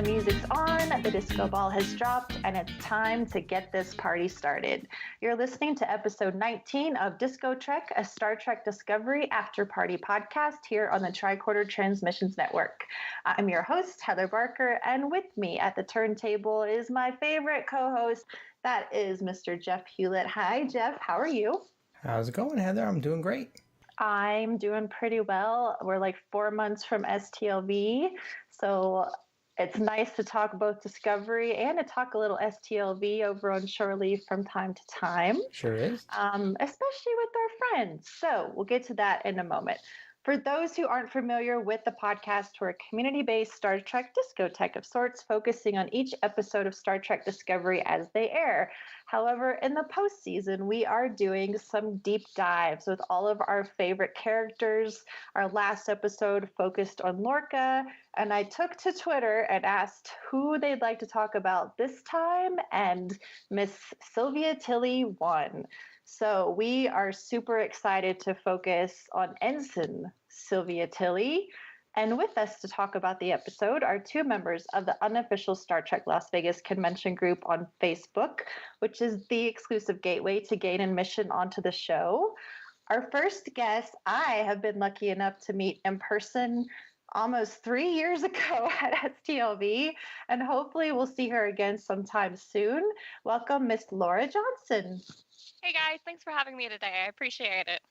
The music's on, the disco ball has dropped, and it's time to get this party started. You're listening to episode 19 of DiscoTrek, a Star Trek Discovery after party podcast here on the Tricorder Transmissions Network. I'm your host, Heather Barker, and with me at the turntable is my favorite co-host, that is Mr. Jeff Hewlett. Hi, Jeff. How are you? How's it going, Heather? I'm doing great. I'm doing pretty well. We're like 4 months from STLV, so it's nice to talk both Discovery and to talk a little STLV over on Shore Leave from time to time. Sure is. Especially with our friends. So we'll get to that in a moment. For those who aren't familiar with the podcast, we're a community-based Star Trek discotheque of sorts, focusing on each episode of Star Trek Discovery as they air. However, in the postseason, we are doing some deep dives with all of our favorite characters. Our last episode focused on Lorca, and I took to Twitter and asked who they'd like to talk about this time, and Miss Sylvia Tilly won. So we are super excited to focus on Ensign Sylvia Tilly. And with us to talk about the episode are two members of the unofficial Star Trek Las Vegas convention group on Facebook, which is the exclusive gateway to gain admission onto the show. Our first guest, I have been lucky enough to meet in person almost 3 years ago at STLV, and hopefully we'll see her again sometime soon. Welcome, Miss Laura Johnson. Hey guys, thanks for having me today. I appreciate it.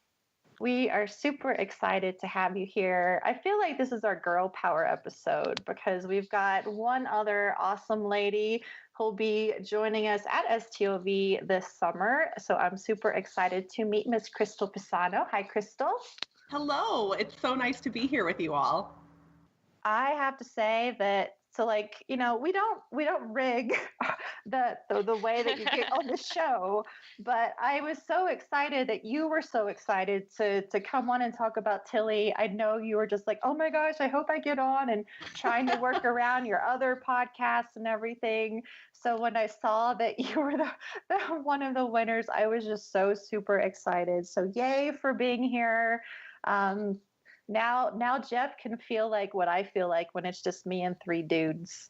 We are super excited to have you here. I feel like this is our girl power episode because we've got one other awesome lady who'll be joining us at STLV this summer. So I'm super excited to meet Miss Crystal Pisano. Hi, Crystal. Hello. It's so nice to be here with you all. I have to say that, so like, you know, we don't rig the way that you get on the show, but I was so excited that you were so excited to come on and talk about Tilly. I know you were just like, oh my gosh, I hope I get on, and trying to work around your other podcasts and everything. So when I saw that you were the one of the winners, I was just so super excited. So yay for being here. Now Jeff can feel like what I feel like when it's just me and three dudes.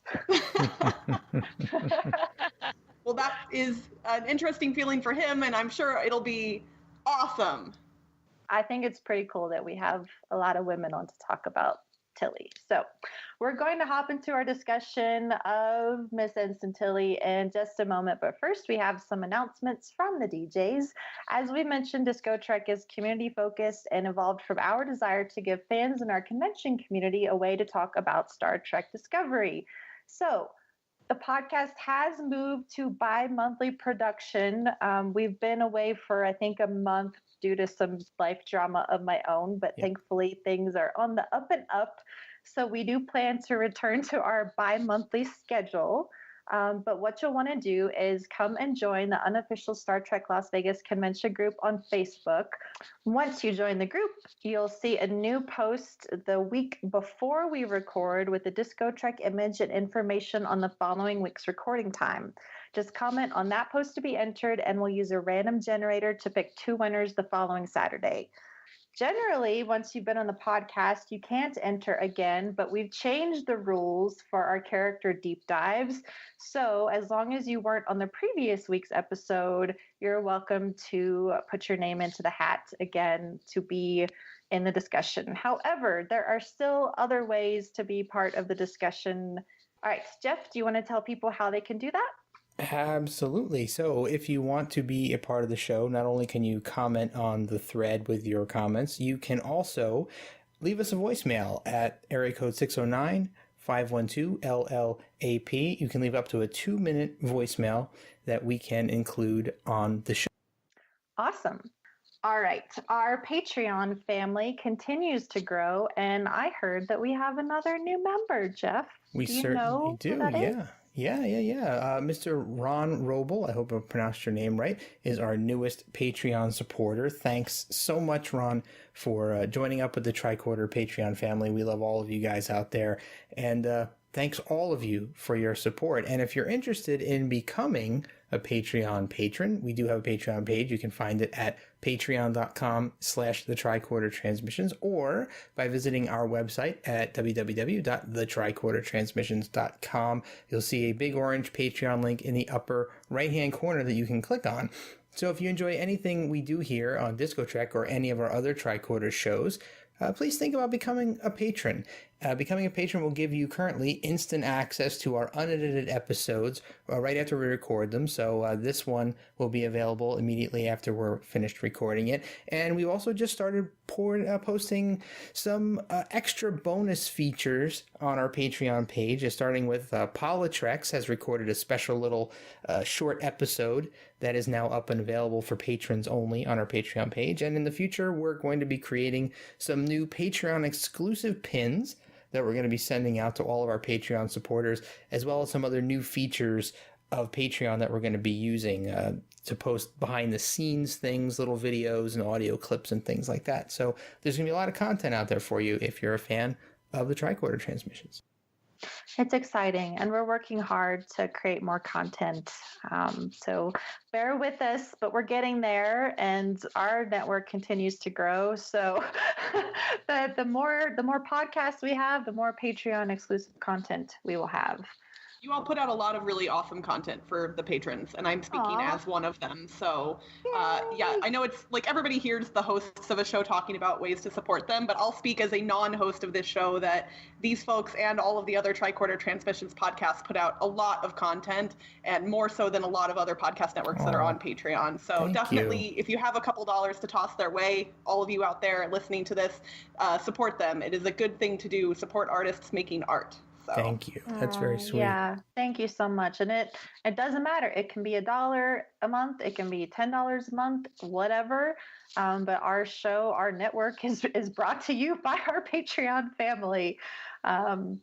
Well, that is an interesting feeling for him, and I'm sure it'll be awesome. I think it's pretty cool that we have a lot of women on to talk about Tilly. So we're going to hop into our discussion of Miss Ensign Tilly in just a moment. But first, we have some announcements from the DJs. As we mentioned, DiscoTrek is community focused and evolved from our desire to give fans in our convention community a way to talk about Star Trek Discovery. So the podcast has moved to bi-monthly production. We've been away for, I think, a month due to some life drama of my own, but Thankfully things are on the up and up. So we do plan to return to our bi-monthly schedule. But what you'll want to do is come and join the unofficial Star Trek Las Vegas convention group on Facebook. Once you join the group, you'll see a new post the week before we record with the DiscoTrek image and information on the following week's recording time. Just comment on that post to be entered, and we'll use a random generator to pick two winners the following Saturday. Generally, once you've been on the podcast, you can't enter again, but we've changed the rules for our character deep dives. So as long as you weren't on the previous week's episode, you're welcome to put your name into the hat again to be in the discussion. However, there are still other ways to be part of the discussion. All right, Jeff, do you want to tell people how they can do that? Absolutely. So if you want to be a part of the show, not only can you comment on the thread with your comments, you can also leave us a voicemail at area code 609-512-LLAP. You can leave up to a 2-minute voicemail that we can include on the show. Awesome. All right. Our Patreon family continues to grow, and I heard that we have another new member, Jeff. We certainly do, yeah. Mr. Ron Roble, I hope I pronounced your name right, is our newest Patreon supporter. Thanks so much, Ron, for joining up with the Tricorder Patreon family. We love all of you guys out there. And thanks all of you for your support. And if you're interested in becoming a Patreon patron, we do have a Patreon page. You can find it at patreon.com/thetricordertransmissions or by visiting our website at www.thetricordertransmissions.com. You'll see a big orange Patreon link in the upper right-hand corner that you can click on. So if you enjoy anything we do here on DiscoTrek or any of our other Tricorder shows, please think about becoming a patron. Becoming a patron will give you currently instant access to our unedited episodes right after we record them. So this one will be available immediately after we're finished recording it. And we've also just started posting some extra bonus features on our Patreon page, starting with Politrex has recorded a special little short episode that is now up and available for patrons only on our Patreon page. And in the future, we're going to be creating some new Patreon exclusive pins that we're going to be sending out to all of our Patreon supporters, as well as some other new features of Patreon that we're going to be using to post behind the scenes things, little videos and audio clips and things like that. So there's going to be a lot of content out there for you if you're a fan of the Tricorder Transmissions. It's exciting, and we're working hard to create more content. So bear with us, but we're getting there, and our network continues to grow. So the more podcasts we have, the more Patreon exclusive content we will have. You all put out a lot of really awesome content for the patrons, and I'm speaking as one of them. So, yeah, I know it's like everybody hears the hosts of a show talking about ways to support them, but I'll speak as a non-host of this show that these folks and all of the other Tricorder Transmissions podcasts put out a lot of content, and more so than a lot of other podcast networks that are on Patreon. So definitely, if you have a couple dollars to toss their way, all of you out there listening to this, support them. It is a good thing to do. Support artists making art. So. Thank you. That's very sweet. Yeah, thank you so much. And it doesn't matter. It can be $1 a month. It can be $10 a month, whatever. But our show, our network is brought to you by our Patreon family.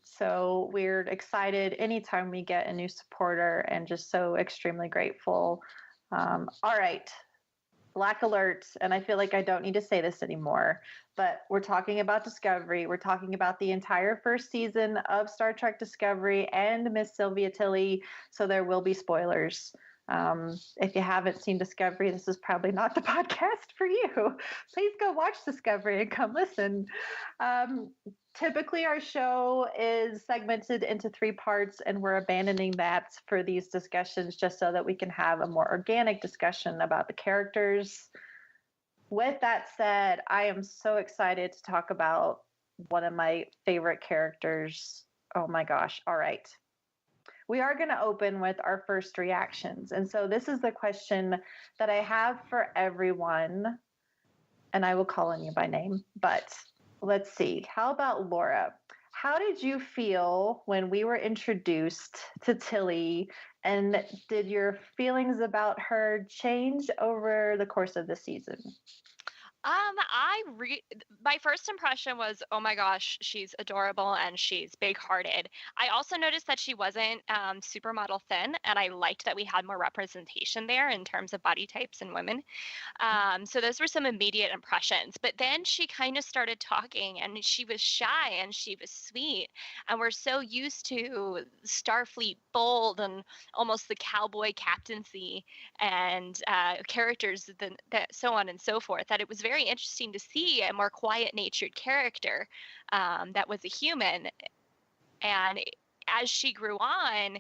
So we're excited anytime we get a new supporter and just so extremely grateful. All right. Black alert, and I feel like I don't need to say this anymore, but we're talking about Discovery. We're talking about the entire first season of Star Trek Discovery and Miss Sylvia Tilly, so there will be spoilers. If you haven't seen Discovery, this is probably not the podcast for you. Please go watch Discovery and come listen. Typically, our show is segmented into 3 parts, and we're abandoning that for these discussions just so that we can have a more organic discussion about the characters. With that said, I am so excited to talk about one of my favorite characters. Oh my gosh. All right. We are going to open with our first reactions. And so this is the question that I have for everyone, and I will call on you by name, but let's see. How about Laura? How did you feel when we were introduced to Tilly, and did your feelings about her change over the course of the season? My first impression was, oh my gosh, she's adorable and she's big-hearted. I also noticed that she wasn't supermodel thin, and I liked that we had more representation there in terms of body types and women. So those were some immediate impressions. But then she kind of started talking, and she was shy and she was sweet. And we're so used to Starfleet bold and almost the cowboy captaincy and characters, that so on and so forth, that it was very interesting to see a more quiet-natured character that was a human. And as she grew on,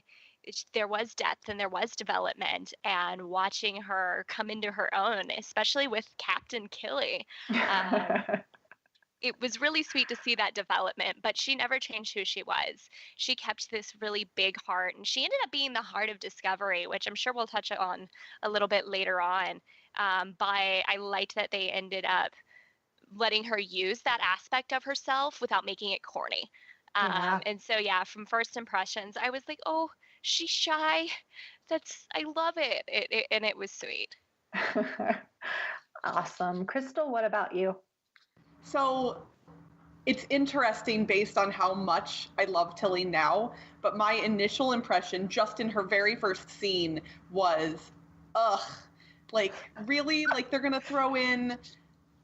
there was depth and there was development, and watching her come into her own, especially with Captain Killy. It was really sweet to see that development, but she never changed who she was. She kept this really big heart, and she ended up being the heart of Discovery, which I'm sure we'll touch on a little bit later on. I liked that they ended up letting her use that aspect of herself without making it corny. And so, yeah, from first impressions, I was like, oh, she's shy. I love it. And it was sweet. Awesome. Crystal, what about you? So it's interesting based on how much I love Tilly now, but my initial impression just in her very first scene was, like, really? Like, they're going to throw in,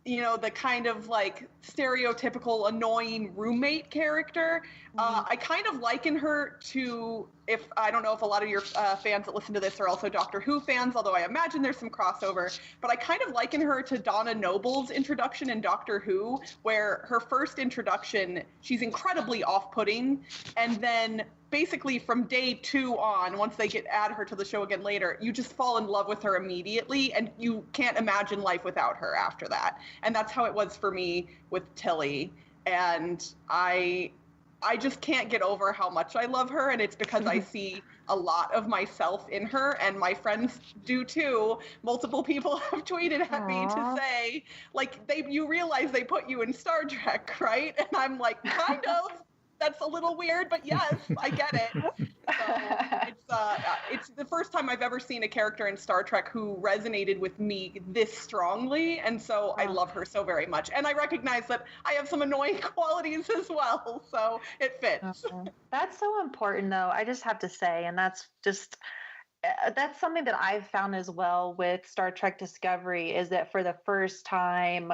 the kind of, like, stereotypical annoying roommate character. I kind of liken her to, if I don't know if a lot of your fans that listen to this are also Doctor Who fans, although I imagine there's some crossover, but I kind of liken her to Donna Noble's introduction in Doctor Who, where her first introduction, she's incredibly off-putting, and then basically from day 2 on, once they add her to the show again later, you just fall in love with her immediately, and you can't imagine life without her after that. And that's how it was for me with Tilly. And I just can't get over how much I love her, and it's because I see a lot of myself in her, and my friends do too. Multiple people have tweeted at me to say, like, you realize they put you in Star Trek, right? And I'm like, kind of. That's a little weird, but yes, I get it. So it's the first time I've ever seen a character in Star Trek who resonated with me this strongly, and so I love her so very much. And I recognize that I have some annoying qualities as well, so it fits. That's so important, though. I just have to say, and that's something that I've found as well with Star Trek Discovery, is that for the first time.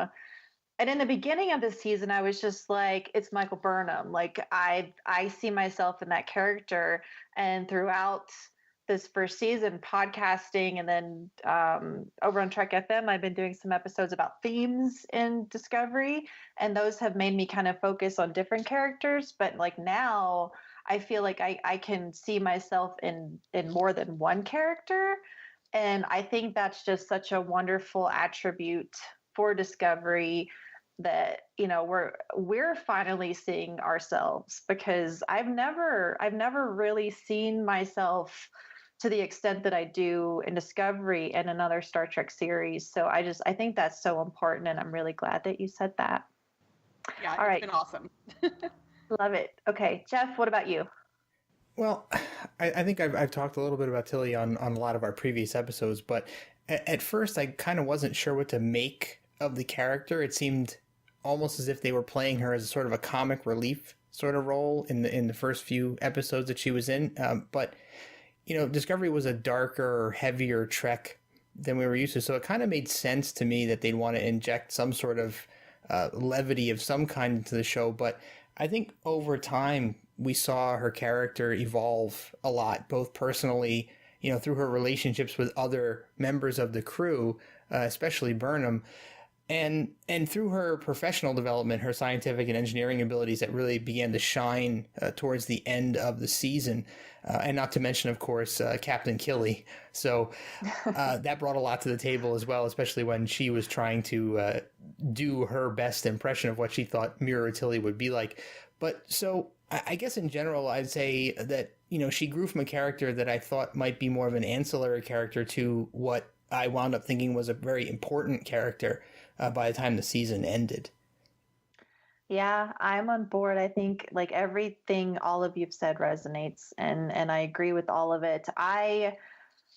And in the beginning of the season, I was just like, it's Michael Burnham. Like, I see myself in that character. And throughout this first season, podcasting, and then over on Trek FM, I've been doing some episodes about themes in Discovery. And those have made me kind of focus on different characters. But like now, I feel like I can see myself in more than one character. And I think that's just such a wonderful attribute for Discovery, that we're finally seeing ourselves, because I've never really seen myself to the extent that I do in Discovery and another Star Trek series. So I think that's so important, and I'm really glad that you said that. Yeah, all right. Been awesome. Love it. Okay, Jeff, what about you? Well, I think I've talked a little bit about Tilly on a lot of our previous episodes, but at first I kind of wasn't sure what to make of the character. It seemed almost as if they were playing her as sort of a comic relief sort of role in the first few episodes that she was in. But, Discovery was a darker, heavier Trek than we were used to. So it kind of made sense to me that they'd want to inject some sort of levity of some kind into the show. But I think over time, we saw her character evolve a lot, both personally, through her relationships with other members of the crew, especially Burnham, and through her professional development, her scientific and engineering abilities that really began to shine towards the end of the season. And not to mention, of course, Captain Killy. So that brought a lot to the table as well, especially when she was trying to do her best impression of what she thought Mirror Tilly would be like. But so I guess in general, I'd say that, she grew from a character that I thought might be more of an ancillary character to what I wound up thinking was a very important character by the time the season ended. Yeah, I'm on board. I think like everything all of you've said resonates, and I agree with all of it. I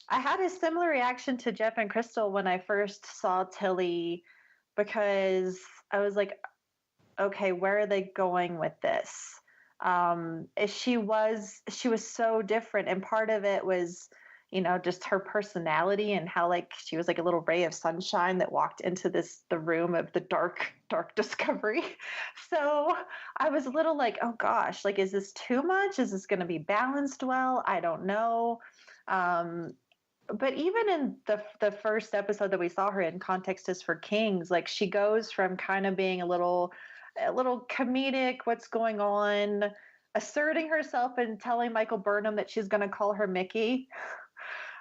had a similar reaction to Jeff and Crystal when I first saw Tilly, because I was like, okay, where are they going with this? She was so different, and part of it was, just her personality, and how like she was like a little ray of sunshine that walked into the room of the dark Discovery. So I was a little like, oh gosh, like, is this too much? Is this going to be balanced well? I don't know. But even in the first episode that we saw her in, Context is for Kings, like she goes from kind of being a little comedic, what's going on, asserting herself and telling Michael Burnham that she's going to call her Mickey.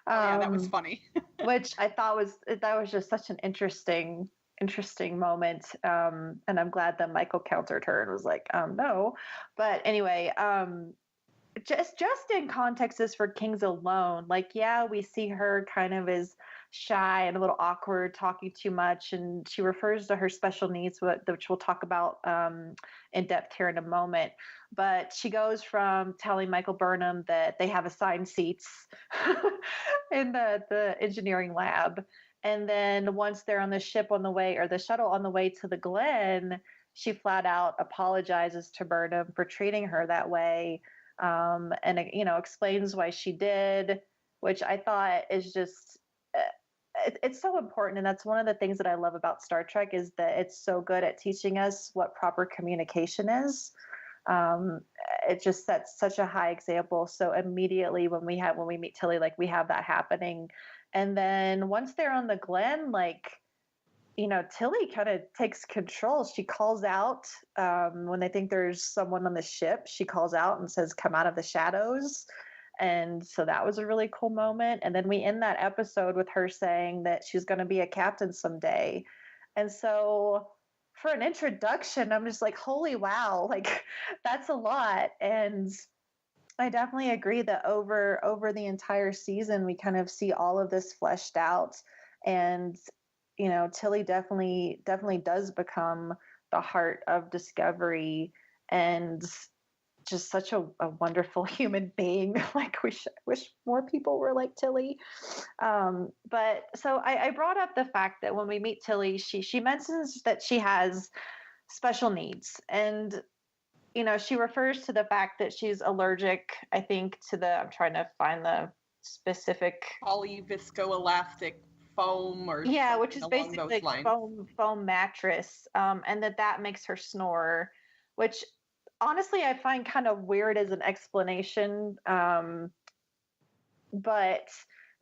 Yeah, that was funny. Which I thought was just such an interesting moment. And I'm glad that Michael countered her and was like, no. But anyway, just in Context is for Kings alone, like, yeah, we see her kind of as shy and a little awkward, talking too much, and she refers to her special needs, which we'll talk about in depth here in a moment. But she goes from telling Michael Burnham that they have assigned seats in the engineering lab, and then once they're on the ship on the way, or the shuttle on the way to the Glen, she flat out apologizes to Burnham for treating her that way, and explains why she did, which I thought is just it's so important. And that's one of the things that I love about Star Trek is that it's so good at teaching us what proper communication is. Um, it just sets such a high example. So immediately when we meet Tilly, like we have that happening. And then once they're on the Glen, like, Tilly kind of takes control. She calls out when they think there's someone on the ship. She calls out and says, "Come out of the shadows." And so that was a really cool moment. And then we end that episode with her saying that she's going to be a captain someday. And so for an introduction, I'm just like, holy wow, like that's a lot. And I definitely agree that over the entire season, we kind of see all of this fleshed out. And Tilly definitely does become the heart of Discovery, and just such a wonderful human being. Like, wish more people were like Tilly. But so I brought up the fact that when we meet Tilly, she mentions that she has special needs, and she refers to the fact that she's allergic, I think, I'm trying to find the specific polyviscoelastic foam, or which is basically foam mattress, and that makes her snore, which honestly I find kind of weird as an explanation, but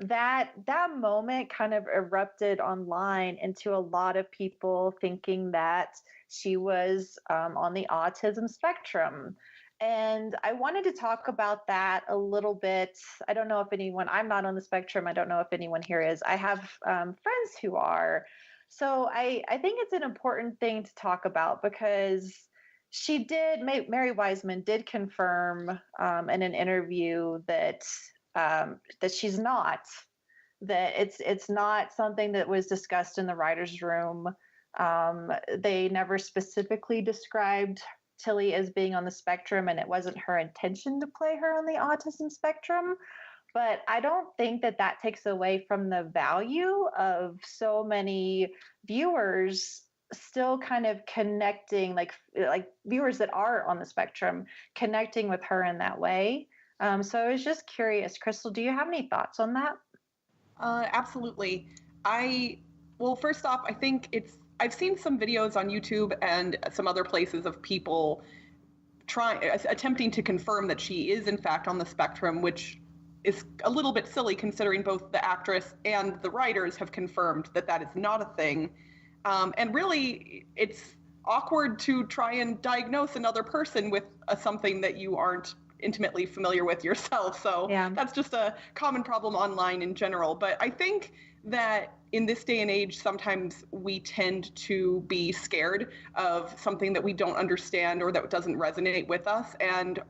that moment kind of erupted online into a lot of people thinking that she was on the autism spectrum. And I wanted to talk about that a little bit. I don't know if I'm not on the spectrum. I don't know if anyone here is. I have friends who are. So I think it's an important thing to talk about, because Mary Wiseman did confirm in an interview that she's not, that it's not something that was discussed in the writer's room. They never specifically described Tilly as being on the spectrum, and it wasn't her intention to play her on the autism spectrum. But I don't think that takes away from the value of so many viewers still kind of connecting, like viewers that are on the spectrum, connecting with her in that way. So I was just curious, Crystal, do you have any thoughts on that? Absolutely. Well, first off, I think I've seen some videos on YouTube and some other places of people attempting to confirm that she is in fact on the spectrum, which is a little bit silly considering both the actress and the writers have confirmed that is not a thing. And really, it's awkward to try and diagnose another person with something that you aren't intimately familiar with yourself. So That's just a common problem online in general. But I think that in this day and age, sometimes we tend to be scared of something that we don't understand or that doesn't resonate with us. And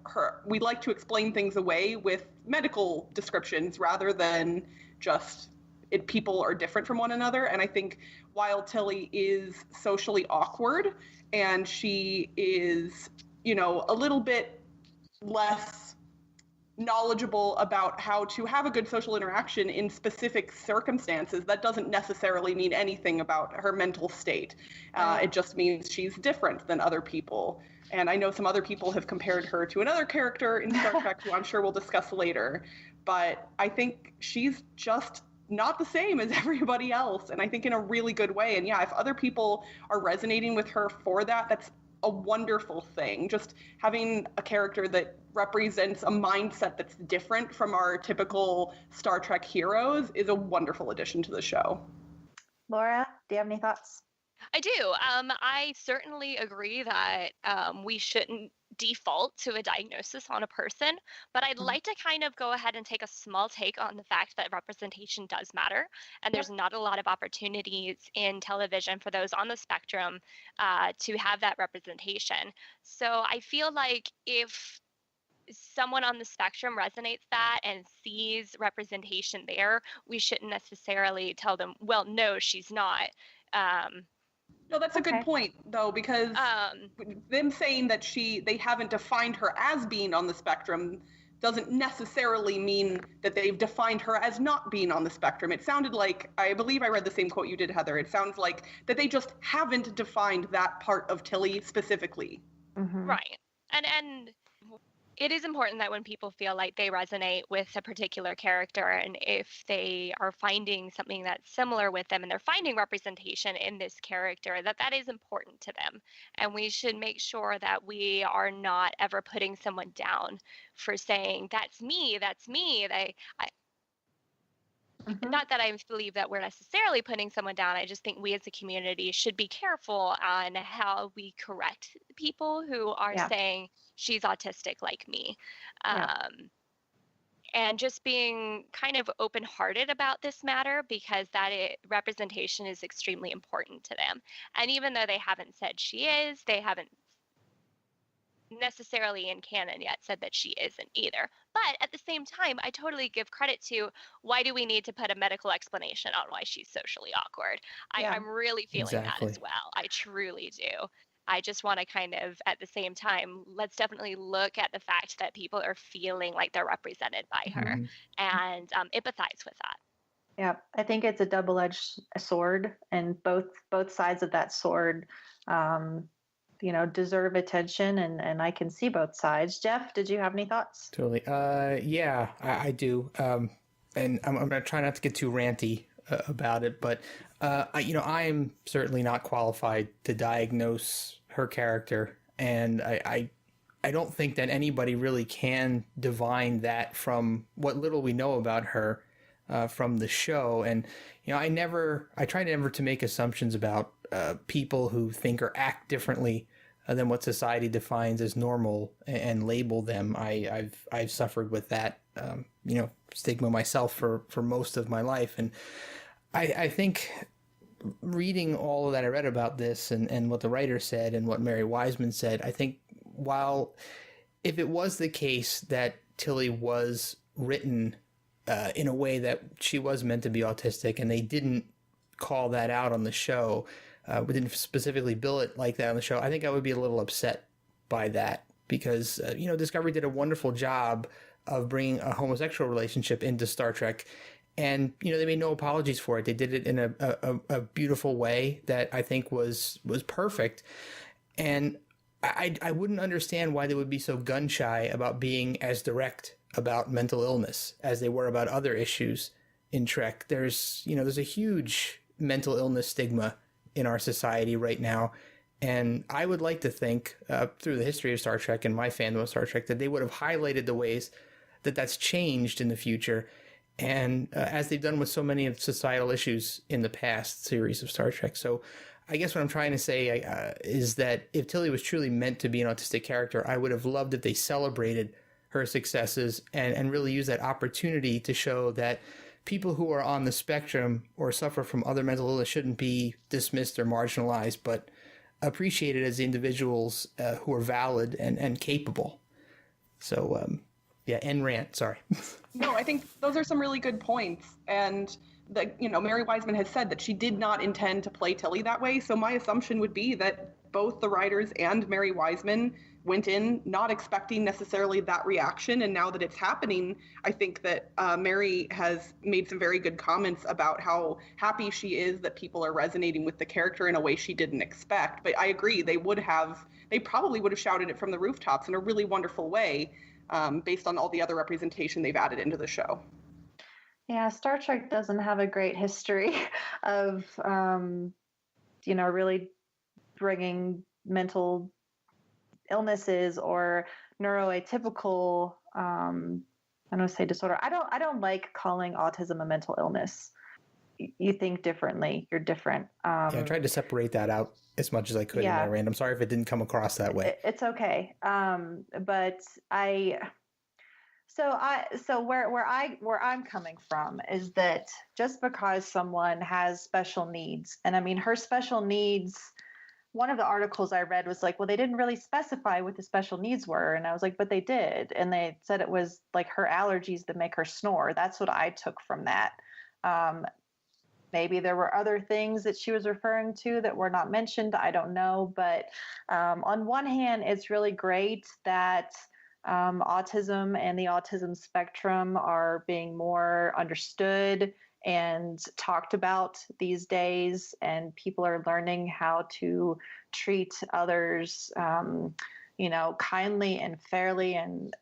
we like to explain things away with medical descriptions rather than just people are different from one another. And I think while Tilly is socially awkward and she is, a little bit less knowledgeable about how to have a good social interaction in specific circumstances, that doesn't necessarily mean anything about her mental state. It just means she's different than other people. And I know some other people have compared her to another character in Star Trek who I'm sure we'll discuss later. But I think she's just not the same as everybody else, and I think in a really good way. And if other people are resonating with her for that, that's a wonderful thing. Just having a character that represents a mindset that's different from our typical Star Trek heroes is a wonderful addition to the show. Laura, do you have any thoughts? I do. I certainly agree that we shouldn't default to a diagnosis on a person, but I'd like to kind of go ahead and take a small take on the fact that representation does matter, and there's not a lot of opportunities in television for those on the spectrum to have that representation. So I feel like if someone on the spectrum resonates that and sees representation there, we shouldn't necessarily tell them, well, no, she's not. No, that's a good point, though, because them saying that they haven't defined her as being on the spectrum doesn't necessarily mean that they've defined her as not being on the spectrum. It sounded like, I believe I read the same quote you did, Heather. It sounds like that they just haven't defined that part of Tilly specifically. Mm-hmm. Right. And It is important that when people feel like they resonate with a particular character, and if they are finding something that's similar with them and they're finding representation in this character, that that is important to them. And we should make sure that we are not ever putting someone down for saying, that's me, that's me. Not that I believe that we're necessarily putting someone down. I just think we as a community should be careful on how we correct people who are saying she's autistic like me. And just being kind of open-hearted about this matter, because representation is extremely important to them. And even though they haven't said she is, they haven't necessarily in canon yet said that she isn't either. But at the same time, I totally give credit to, why do we need to put a medical explanation on why she's socially awkward? I'm really feeling that as well. I truly do. I just want to kind of, at the same time, let's definitely look at the fact that people are feeling like they're represented by her and empathize with that. Yeah, I think it's a double-edged sword, and both sides of that sword deserve attention, and I can see both sides. Jeff, did you have any thoughts? Totally. Yeah, I do. And I'm going to try not to get too ranty about it, but I am certainly not qualified to diagnose her character, and I don't think that anybody really can divine that from what little we know about her from the show. And I try never to make assumptions about people who think or act differently than what society defines as normal and label them. I've suffered with that stigma myself for most of my life, and I think reading all of that I read about this and what the writer said and what Mary Wiseman said, I think if it was the case that Tilly was written in a way that she was meant to be autistic, and they didn't call that out on the show, we didn't specifically bill it like that on the show, I think I would be a little upset by that, because Discovery did a wonderful job of bringing a homosexual relationship into Star Trek, and they made no apologies for it. They did it in a beautiful way that I think was perfect, and I wouldn't understand why they would be so gun shy about being as direct about mental illness as they were about other issues in Trek. There's a huge mental illness stigma in our society right now, and I would like to think through the history of Star Trek and my fandom of Star Trek that they would have highlighted the ways that that's changed in the future, and as they've done with so many of societal issues in the past series of Star Trek. So I guess what I'm trying to say is that if Tilly was truly meant to be an autistic character, I would have loved if they celebrated her successes and really use that opportunity to show that people who are on the spectrum or suffer from other mental illness shouldn't be dismissed or marginalized, but appreciated as individuals who are valid and capable. So, end rant, sorry. No, I think those are some really good points. And Mary Wiseman has said that she did not intend to play Tilly that way. So my assumption would be that both the writers and Mary Wiseman went in not expecting necessarily that reaction. And now that it's happening, I think that Mary has made some very good comments about how happy she is that people are resonating with the character in a way she didn't expect. But I agree, they probably would have shouted it from the rooftops in a really wonderful way, based on all the other representation they've added into the show. Yeah, Star Trek doesn't have a great history of, really bringing mental illnesses or neuroatypical, I don't want to say disorder. I don't like calling autism a mental illness. You think differently. You're different. I tried to separate that out as much as I could in my rant. I'm sorry if it didn't come across that way. It's okay. But So where I'm coming from is that just because someone has special needs, and I mean her special needs, one of the articles I read was like, well, they didn't really specify what the special needs were, and I was like, but they did, and they said it was like her allergies that make her snore. That's what I took from that. Maybe there were other things that she was referring to that were not mentioned. I don't know, but on one hand, it's really great that autism and the autism spectrum are being more understood and talked about these days, and people are learning how to treat others, kindly and fairly and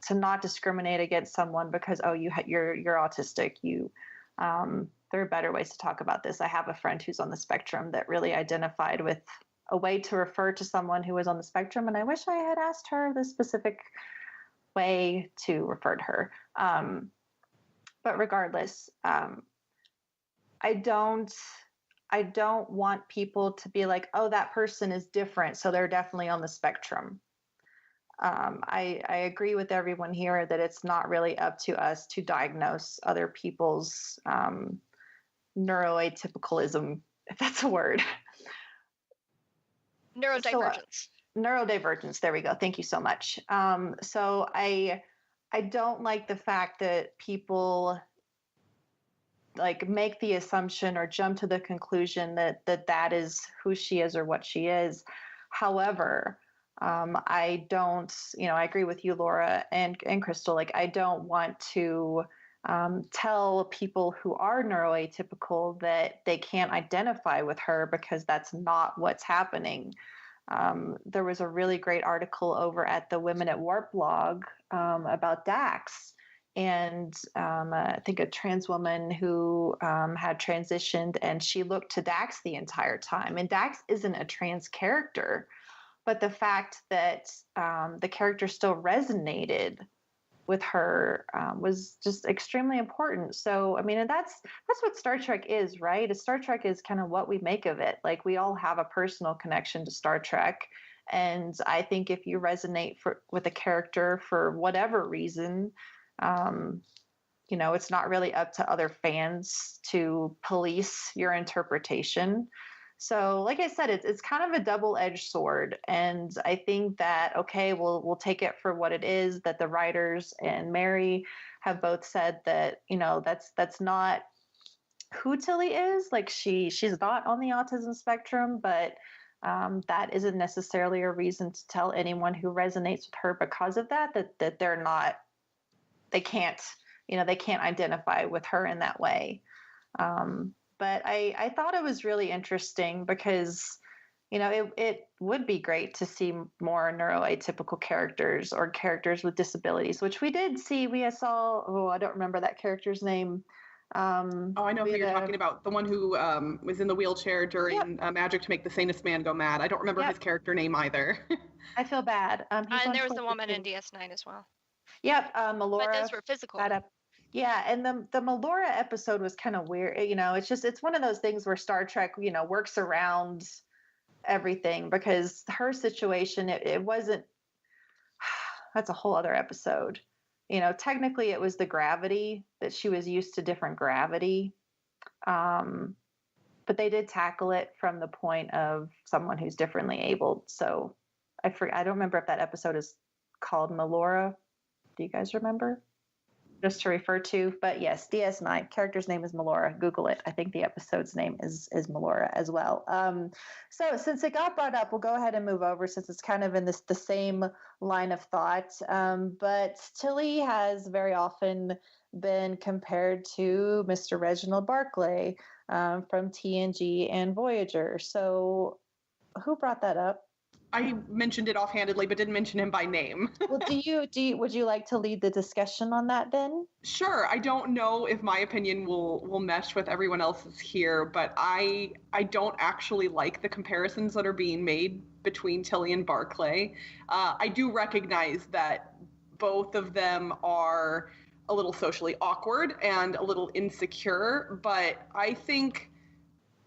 to not discriminate against someone because, oh, you're autistic. There are better ways to talk about this. I have a friend who's on the spectrum that really identified with a way to refer to someone who was on the spectrum. And I wish I had asked her the specific way to refer to her. But regardless, I don't want people to be like, oh, that person is different, so they're definitely on the spectrum. I agree with everyone here that it's not really up to us to diagnose other people's neuroatypicalism, if that's a word. Neurodivergence. Neurodivergence. There we go. Thank you so much. So I don't like the fact that people like make the assumption or jump to the conclusion that is who she is or what she is. However, I don't, I agree with you, Laura and Crystal. Like, I don't want to tell people who are neuroatypical that they can't identify with her, because that's not what's happening. There was a really great article over at the Women at Warp blog about Dax. And I think a trans woman who had transitioned, and she looked to Dax the entire time. And Dax isn't a trans character, but the fact that the character still resonated with her was just extremely important. So, I mean, and that's what Star Trek is, right? Star Trek is kind of what we make of it. Like, we all have a personal connection to Star Trek. And I think if you resonate with a character for whatever reason, it's not really up to other fans to police your interpretation. So, like I said, it's kind of a double-edged sword, and I think that, okay, we'll take it for what it is. That the writers and Mary have both said that that's not who Tilly is. Like, she's not on the autism spectrum, but that isn't necessarily a reason to tell anyone who resonates with her because of that they're not. They can't identify with her in that way. But I thought it was really interesting because, it would be great to see more neuroatypical characters or characters with disabilities, which we did see. We saw, I don't remember that character's name. I know who you're talking about. The one who was in the wheelchair during Magic to Make the Sanest Man Go Mad. I don't remember his character name either. I feel bad. And there was the woman in DS9 as well. Yep, Melora. But those were physical. Yeah, and the Melora episode was kind of weird. It's one of those things where Star Trek, works around everything, because her situation, it wasn't, that's a whole other episode. Technically it was the gravity, that she was used to different gravity. But they did tackle it from the point of someone who's differently abled. So I don't remember if that episode is called Melora. Do you guys remember? Just to refer to, but yes, DS9 character's name is Melora. Google it. I think the episode's name is Melora as well. So since it got brought up, we'll go ahead and move over, since it's kind of in the same line of thought. But Tilly has very often been compared to Mr. Reginald Barclay from TNG and Voyager. So who brought that up? I mentioned it offhandedly, but didn't mention him by name. Well, would you like to lead the discussion on that then? Sure. I don't know if my opinion will mesh with everyone else's here, but I don't actually like the comparisons that are being made between Tilly and Barclay. I do recognize that both of them are a little socially awkward and a little insecure, but I think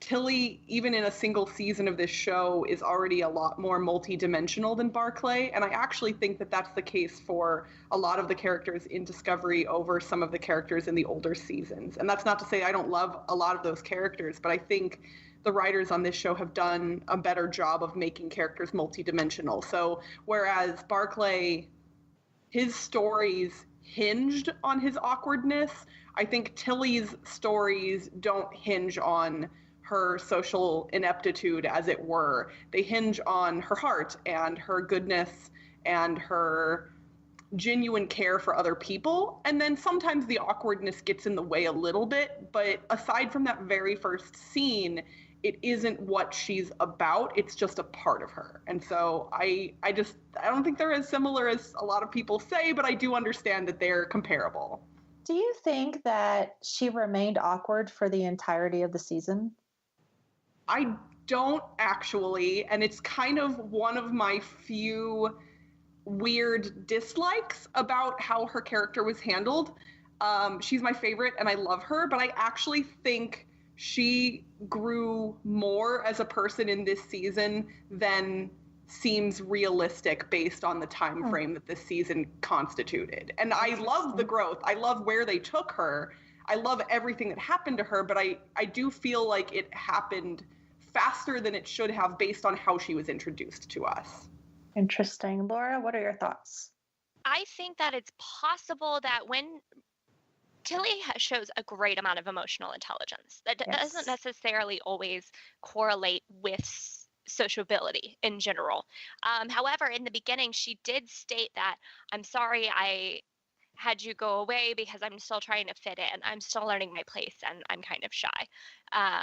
Tilly, even in a single season of this show, is already a lot more multi-dimensional than Barclay, and I actually think that that's the case for a lot of the characters in Discovery over some of the characters in the older seasons. And that's not to say I don't love a lot of those characters, but I think the writers on this show have done a better job of making characters multi-dimensional. So whereas Barclay, his stories hinged on his awkwardness, I think Tilly's stories don't hinge on her social ineptitude, as it were. They hinge on her heart and her goodness and her genuine care for other people. And then sometimes the awkwardness gets in the way a little bit, but aside from that very first scene, it isn't what she's about. It's just a part of her. And so I don't think they're as similar as a lot of people say, but I do understand that they're comparable. Do you think that she remained awkward for the entirety of the season? I don't actually, and it's kind of one of my few weird dislikes about how her character was handled. She's my favorite and I love her, but I actually think she grew more as a person in this season than seems realistic based on the time frame that this season constituted. And I love the growth. I love where they took her. I love everything that happened to her, but I do feel like it happened faster than it should have based on how she was introduced to us. Interesting. Laura, what are your thoughts? I think that it's possible that when Tilly shows a great amount of emotional intelligence, that doesn't necessarily always correlate with sociability in general. However, in the beginning, she did state that, I'm sorry I had you go away because I'm still trying to fit in. I'm still learning my place and I'm kind of shy.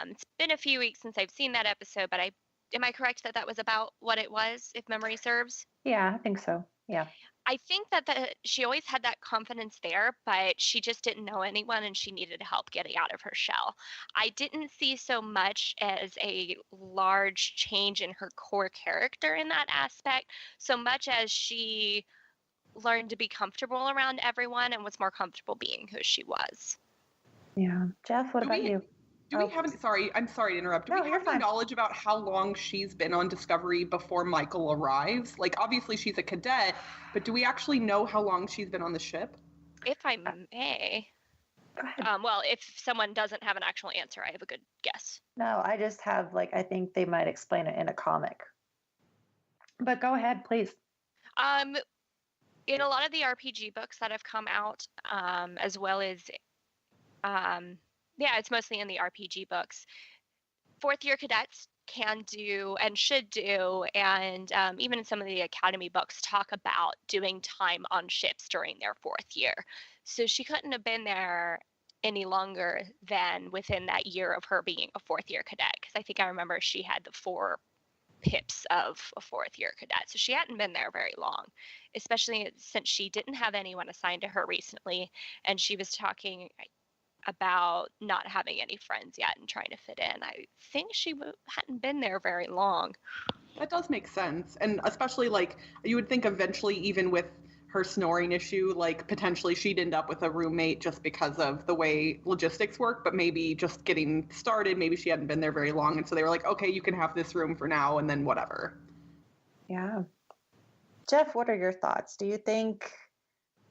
It's been a few weeks since I've seen that episode, but am I correct that that was about what it was, if memory serves? Yeah, I think so. Yeah. I think that she always had that confidence there, but she just didn't know anyone and she needed help getting out of her shell. I didn't see so much as a large change in her core character in that aspect, so much as she learned to be comfortable around everyone and was more comfortable being who she was. Yeah. Jeff, what about you? We have sorry, I'm sorry to interrupt. Do we have any knowledge about how long she's been on Discovery before Michael arrives? Like, obviously she's a cadet, but do we actually know how long she's been on the ship? If I may. Go ahead. Well, if someone doesn't have an actual answer, I have a good guess. No, I just have, I think they might explain it in a comic. But go ahead, please. In a lot of the RPG books that have come out, as well as it's mostly in the RPG books. Fourth year cadets can do and should do, and even in some of the academy books talk about doing time on ships during their fourth year. So she couldn't have been there any longer than within that year of her being a fourth year cadet, because I think I remember she had the 4 pips of a fourth year cadet. So she hadn't been there very long, especially since she didn't have anyone assigned to her recently, and she was talking about not having any friends yet and trying to fit in. I think she hadn't been there very long. That does make sense. And especially, you would think eventually, even with her snoring issue, potentially she'd end up with a roommate just because of the way logistics work, but maybe just getting started, maybe she hadn't been there very long. And so they were like, okay, you can have this room for now and then whatever. Yeah. Jeff, what are your thoughts? Do you think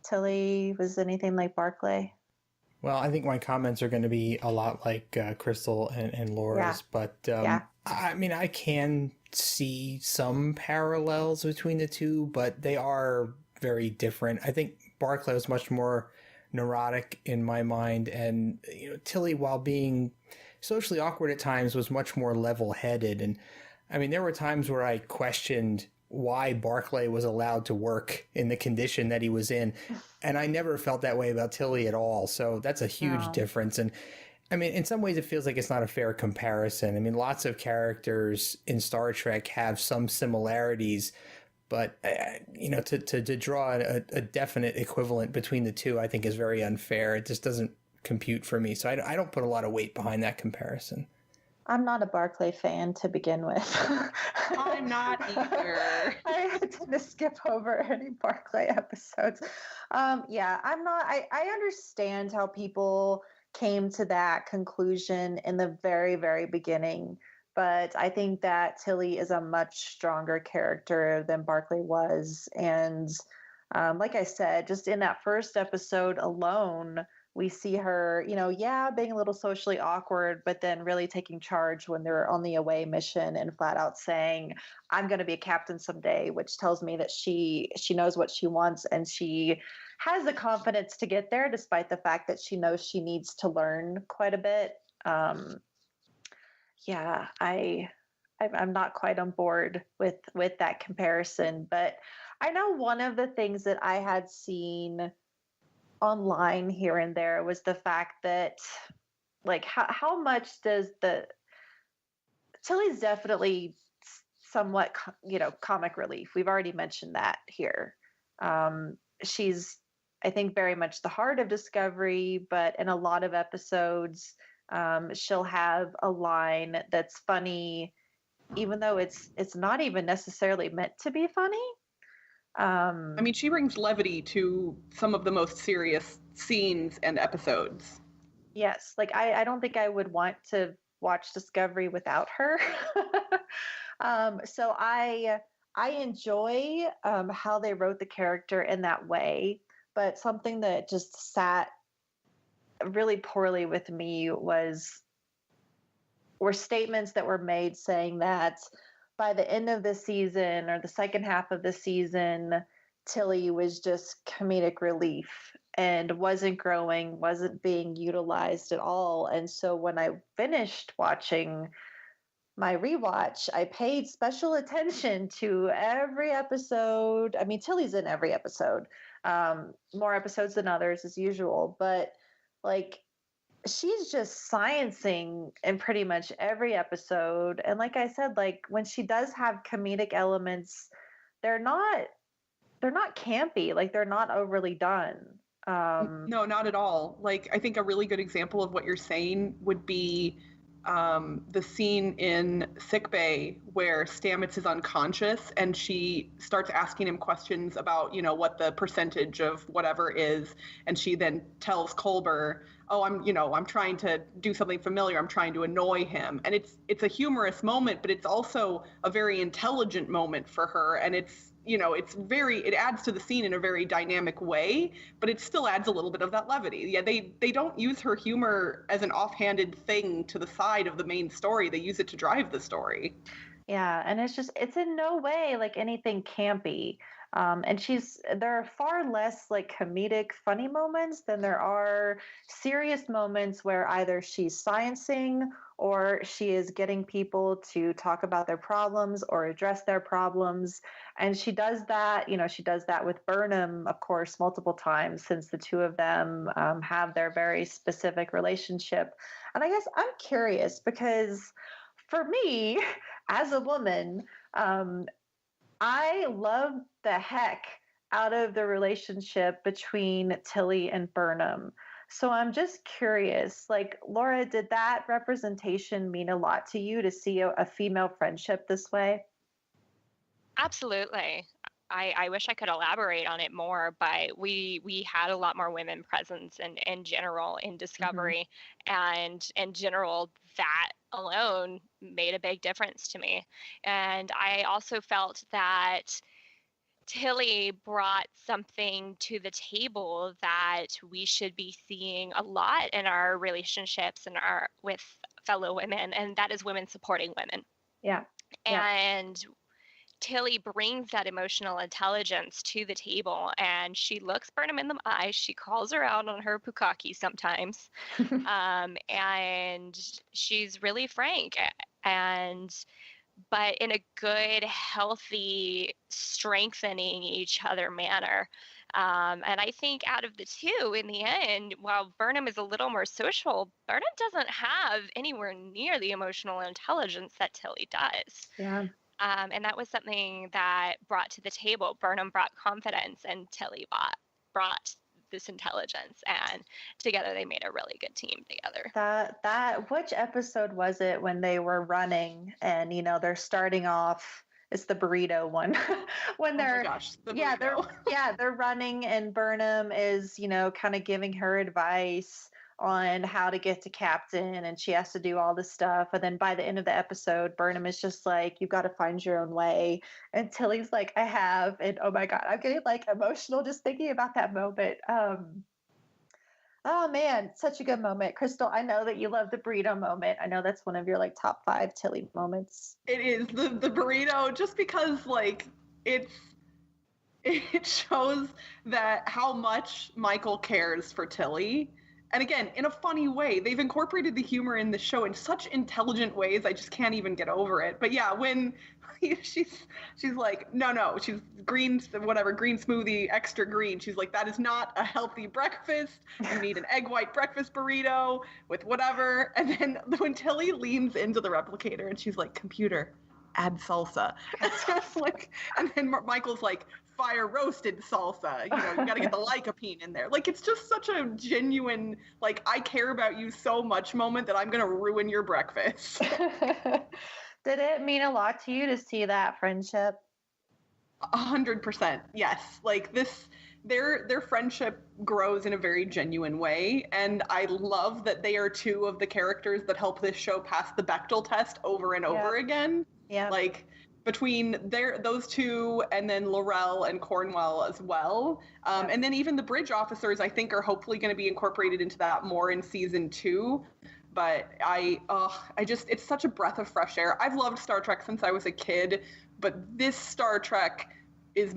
Tilly was anything like Barclay? Well, I think my comments are going to be a lot like Crystal and Laura's, but I mean, I can see some parallels between the two, but they are very different. I think Barclay was much more neurotic in my mind, and Tilly, while being socially awkward at times, was much more level-headed. And I mean, there were times where I questioned why Barclay was allowed to work in the condition that he was in. And I never felt that way about Tilly at all. So that's a huge difference. And I mean, in some ways it feels like it's not a fair comparison. I mean, lots of characters in Star Trek have some similarities, but to draw a definite equivalent between the two, I think is very unfair. It just doesn't compute for me. So I don't put a lot of weight behind that comparison. I'm not a Barclay fan to begin with. I'm not either. I tend to skip over any Barclay episodes. I'm not. I understand how people came to that conclusion in the very, very beginning, but I think that Tilly is a much stronger character than Barclay was. And like I said, just in that first episode alone, we see her, being a little socially awkward, but then really taking charge when they're on the away mission and flat out saying, I'm going to be a captain someday, which tells me that she knows what she wants and she has the confidence to get there, despite the fact that she knows she needs to learn quite a bit. I'm not quite on board with that comparison, but I know one of the things that I had seen online here and there was the fact that how much does Tilly's definitely somewhat, comic relief. We've already mentioned that here. She's, I think, very much the heart of Discovery, but in a lot of episodes, she'll have a line that's funny, even though it's not even necessarily meant to be funny. I mean, she brings levity to some of the most serious scenes and episodes. Yes, like I don't think I would want to watch Discovery without her. So I enjoy how they wrote the character in that way, but something that just sat really poorly with me were statements that were made saying that by the end of the season or the second half of the season, Tilly was just comedic relief and wasn't growing, wasn't being utilized at all. And so when I finished watching my rewatch, I paid special attention to every episode. I mean, Tilly's in every episode, more episodes than others as usual, but like she's just sciencing in pretty much every episode. And like I said, like when she does have comedic elements, they're not campy, like they're not overly done. No, not at all. Like, I think a really good example of what you're saying would be the scene in sickbay where Stamets is unconscious and she starts asking him questions about, what the percentage of whatever is. And she then tells Culber, oh, I'm trying to do something familiar. I'm trying to annoy him. And it's a humorous moment, but it's also a very intelligent moment for her. And it's it adds to the scene in a very dynamic way, but it still adds a little bit of that levity. Yeah, they don't use her humor as an offhanded thing to the side of the main story. They use it to drive the story. Yeah, and it's in no way like anything campy. And there are far less like comedic funny moments than there are serious moments where either she's sciencing or she is getting people to talk about their problems or address their problems. And she does that, she does that with Burnham, of course, multiple times since the two of them have their very specific relationship. And I guess I'm curious because for me, as a woman, I love the heck out of the relationship between Tilly and Burnham. So I'm just curious, like, Laura, did that representation mean a lot to you to see a female friendship this way? Absolutely. I wish I could elaborate on it more, but we had a lot more women presence in general in Discovery, and in general, that alone made a big difference to me. And I also felt that Tilly brought something to the table that we should be seeing a lot in our relationships and with fellow women, and that is women supporting women. Yeah. And Tilly brings that emotional intelligence to the table, and she looks Burnham in the eye. She calls her out on her bukkake sometimes, and she's really frank, but in a good, healthy, strengthening each other manner. And I think out of the two, in the end, while Burnham is a little more social, Burnham doesn't have anywhere near the emotional intelligence that Tilly does. Yeah. And that was something that brought to the table. Burnham brought confidence, and Tilly brought this intelligence, and together they made a really good team together. Which episode was it when they were running and they're starting off? It's the burrito one. When they're they're running and Burnham is kind of giving her advice on how to get to captain, and she has to do all this stuff, and then by the end of the episode Burnham is just like, you've got to find your own way, and Tilly's like, I have. And oh my god, I'm getting like emotional just thinking about that moment. Oh man, such a good moment. Crystal, I know that you love the burrito moment. I know that's one of your like top 5 Tilly moments. It is the burrito, just because like it shows that how much Michael cares for Tilly. And again, in a funny way. They've incorporated the humor in the show in such intelligent ways. I just can't even get over it. But yeah, when she's like, no, she's green smoothie, extra green. She's like, that is not a healthy breakfast. You need an egg white breakfast burrito with whatever. And then when Tilly leans into the replicator and she's like, computer, add salsa. And then Michael's like, fire roasted salsa. You got to get the lycopene in there. Like, it's just such a genuine, like, I care about you so much moment that I'm going to ruin your breakfast. Did it mean a lot to you to see that friendship? 100%. Yes. Like their friendship grows in a very genuine way. And I love that they are two of the characters that help this show pass the Bechdel test over and over again. Yeah. Like between those two and then Laurel and Cornwell as well. And then even the bridge officers, I think, are hopefully going to be incorporated into that more in season 2. But it's such a breath of fresh air. I've loved Star Trek since I was a kid, but this Star Trek is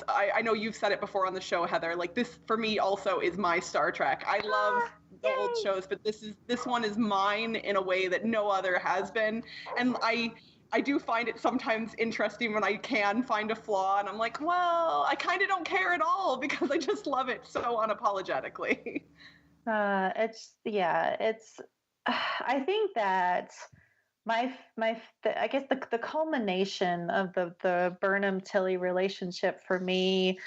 I know you've said it before on the show, Heather, like this for me also is my Star Trek. I love the old shows, but this one is mine in a way that no other has been. And I do find it sometimes interesting when I can find a flaw and I'm like, well, I kind of don't care at all because I just love it so unapologetically. I think that I guess the culmination of the Burnham-Tilly relationship for me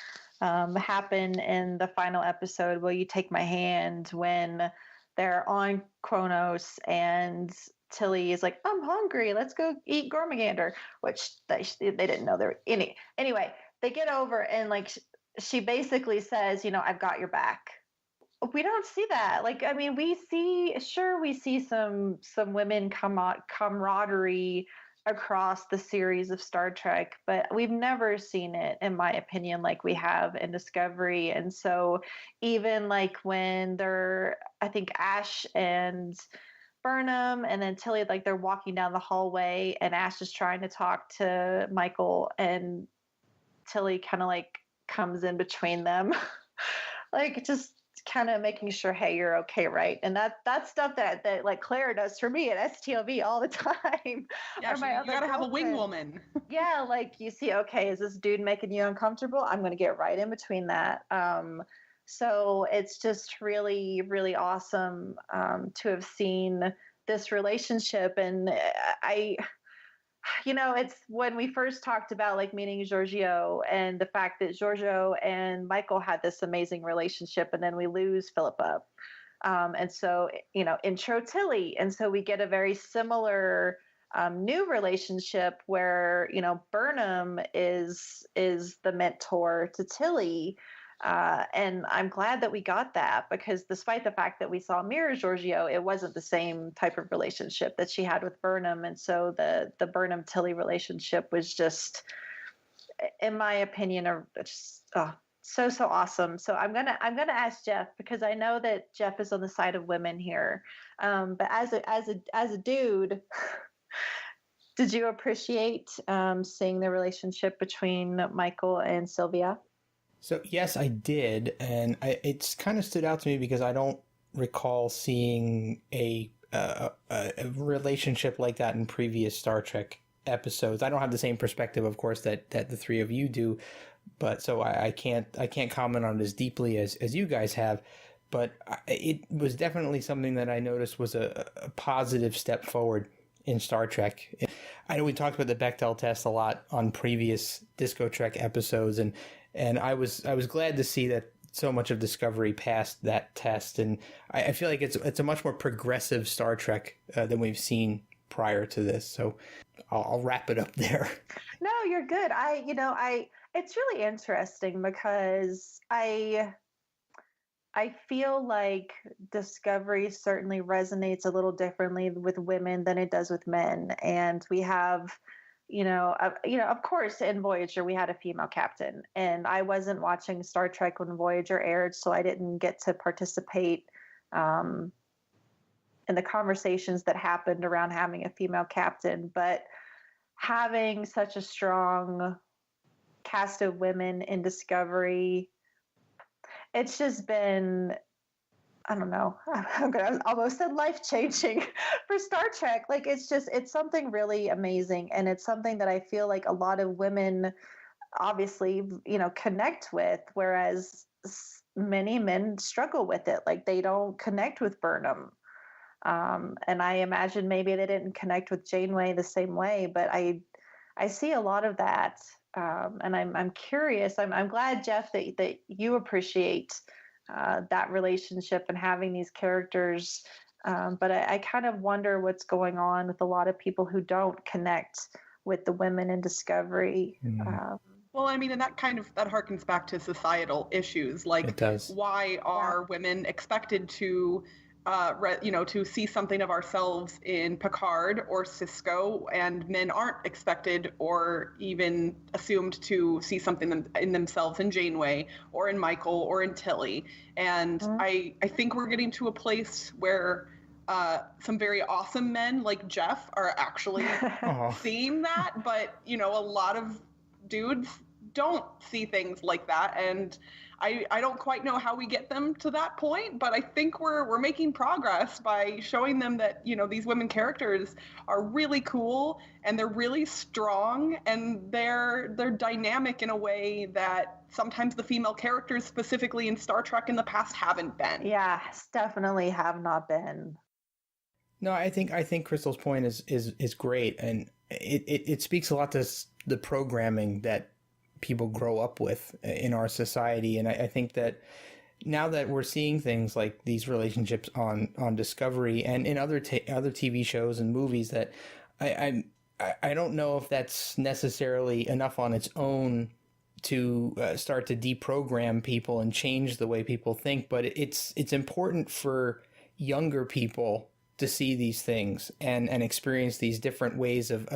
happened in the final episode, Will You Take My Hand, when they're on Kronos and Tilly is like, I'm hungry, let's go eat Gormagander, which they didn't know there were any. Anyway, they get over and like she basically says, I've got your back. We don't see that. Like, I mean, we see some women camaraderie across the series of Star Trek, but we've never seen it, in my opinion, like we have in Discovery. And so even like when I think Ash and Burnham and then Tilly, like they're walking down the hallway and Ash is trying to talk to Michael and Tilly kind of like comes in between them. Like just kind of making sure, hey, you're okay, right? And that's stuff that like Claire does for me at STLV all the time. Yeah, you gotta have a wing woman. Yeah, like you see, okay, is this dude making you uncomfortable? I'm going to get right in between that. So it's just really, really awesome to have seen this relationship. And it's when we first talked about like meeting Giorgio and the fact that Giorgio and Michael had this amazing relationship, and then we lose Philippa. And so, intro Tilly. And so we get a very similar new relationship where, Burnham is the mentor to Tilly. And I'm glad that we got that, because despite the fact that we saw Mirror Giorgio, it wasn't the same type of relationship that she had with Burnham. And so the Burnham-Tilly relationship was just, in my opinion, so awesome. So I'm gonna ask Jeff, because I know that Jeff is on the side of women here. But as a dude, did you appreciate seeing the relationship between Michael and Sylvia? So yes, I did, and it's kind of stood out to me because I don't recall seeing a relationship like that in previous Star Trek episodes. I don't have the same perspective, of course, that the three of you do, but so I can't comment on it as deeply as you guys have. But it was definitely something that I noticed was a positive step forward in Star Trek. I know we talked about the Bechdel test a lot on previous DiscoTrek episodes, and I was glad to see that so much of Discovery passed that test, and I feel like it's a much more progressive Star Trek than we've seen prior to this. So I'll wrap it up there. No, you're good. It's really interesting because I feel like Discovery certainly resonates a little differently with women than it does with men, and we have. Of course, in Voyager, we had a female captain, and I wasn't watching Star Trek when Voyager aired, so I didn't get to participate in the conversations that happened around having a female captain. But having such a strong cast of women in Discovery, it's just been I don't know. I'm gonna almost said life changing for Star Trek. Like it's something really amazing, and it's something that I feel like a lot of women obviously connect with, whereas many men struggle with it. Like they don't connect with Burnham, and I imagine maybe they didn't connect with Janeway the same way. But I see a lot of that, and I'm curious. I'm glad, Jeff, that you appreciate that relationship and having these characters. But I kind of wonder what's going on with a lot of people who don't connect with the women in Discovery. Well, I mean, and that harkens back to societal issues. Like, it does. Why are women expected to, to see something of ourselves in Picard or Cisco, and men aren't expected or even assumed to see something in themselves in Janeway or in Michael or in Tilly? And I think we're getting to a place where some very awesome men like Jeff are actually seeing that, but a lot of dudes don't see things like that, and I don't quite know how we get them to that point, but I think we're making progress by showing them that these women characters are really cool and they're really strong and they're dynamic in a way that sometimes the female characters, specifically in Star Trek in the past, haven't been. Yeah, definitely have not been. No, I think Crystal's point is great, and it speaks a lot to the programming that people grow up with in our society. And I think that now that we're seeing things like these relationships on Discovery and in other TV shows and movies, that I don't know if that's necessarily enough on its own to start to deprogram people and change the way people think. But it's important for younger people to see these things and experience these different ways of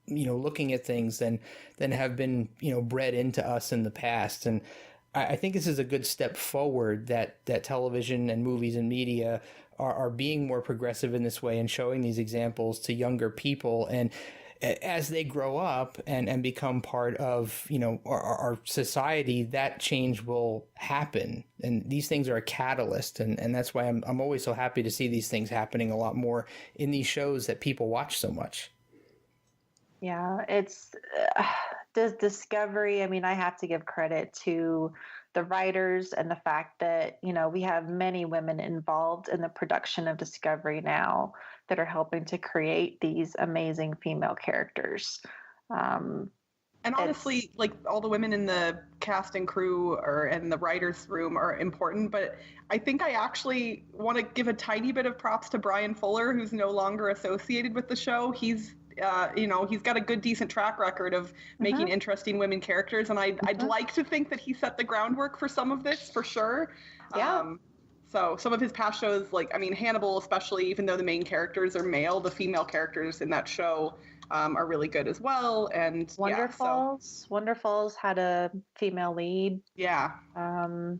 looking at things than have been bred into us in the past. And I think this is a good step forward that television and movies and media are being more progressive in this way and showing these examples to younger people. And as they grow up and become part of our society, that change will happen. And these things are a catalyst, and that's why I'm always so happy to see these things happening a lot more in these shows that people watch so much. Yeah, it's Discovery. I mean, I have to give credit to the writers and the fact that we have many women involved in the production of Discovery now that are helping to create these amazing female characters. And honestly, like, all the women in the cast and crew and the writers' room are important, but I think I actually want to give a tiny bit of props to Brian Fuller, who's no longer associated with the show. He's got a good, decent track record of making interesting women characters, and I'd like to think that he set the groundwork for some of this, for sure. Yeah. So some of his past shows, like, I mean, Hannibal especially, even though the main characters are male, the female characters in that show are really good as well. And Wonder Falls had a female lead. Yeah. I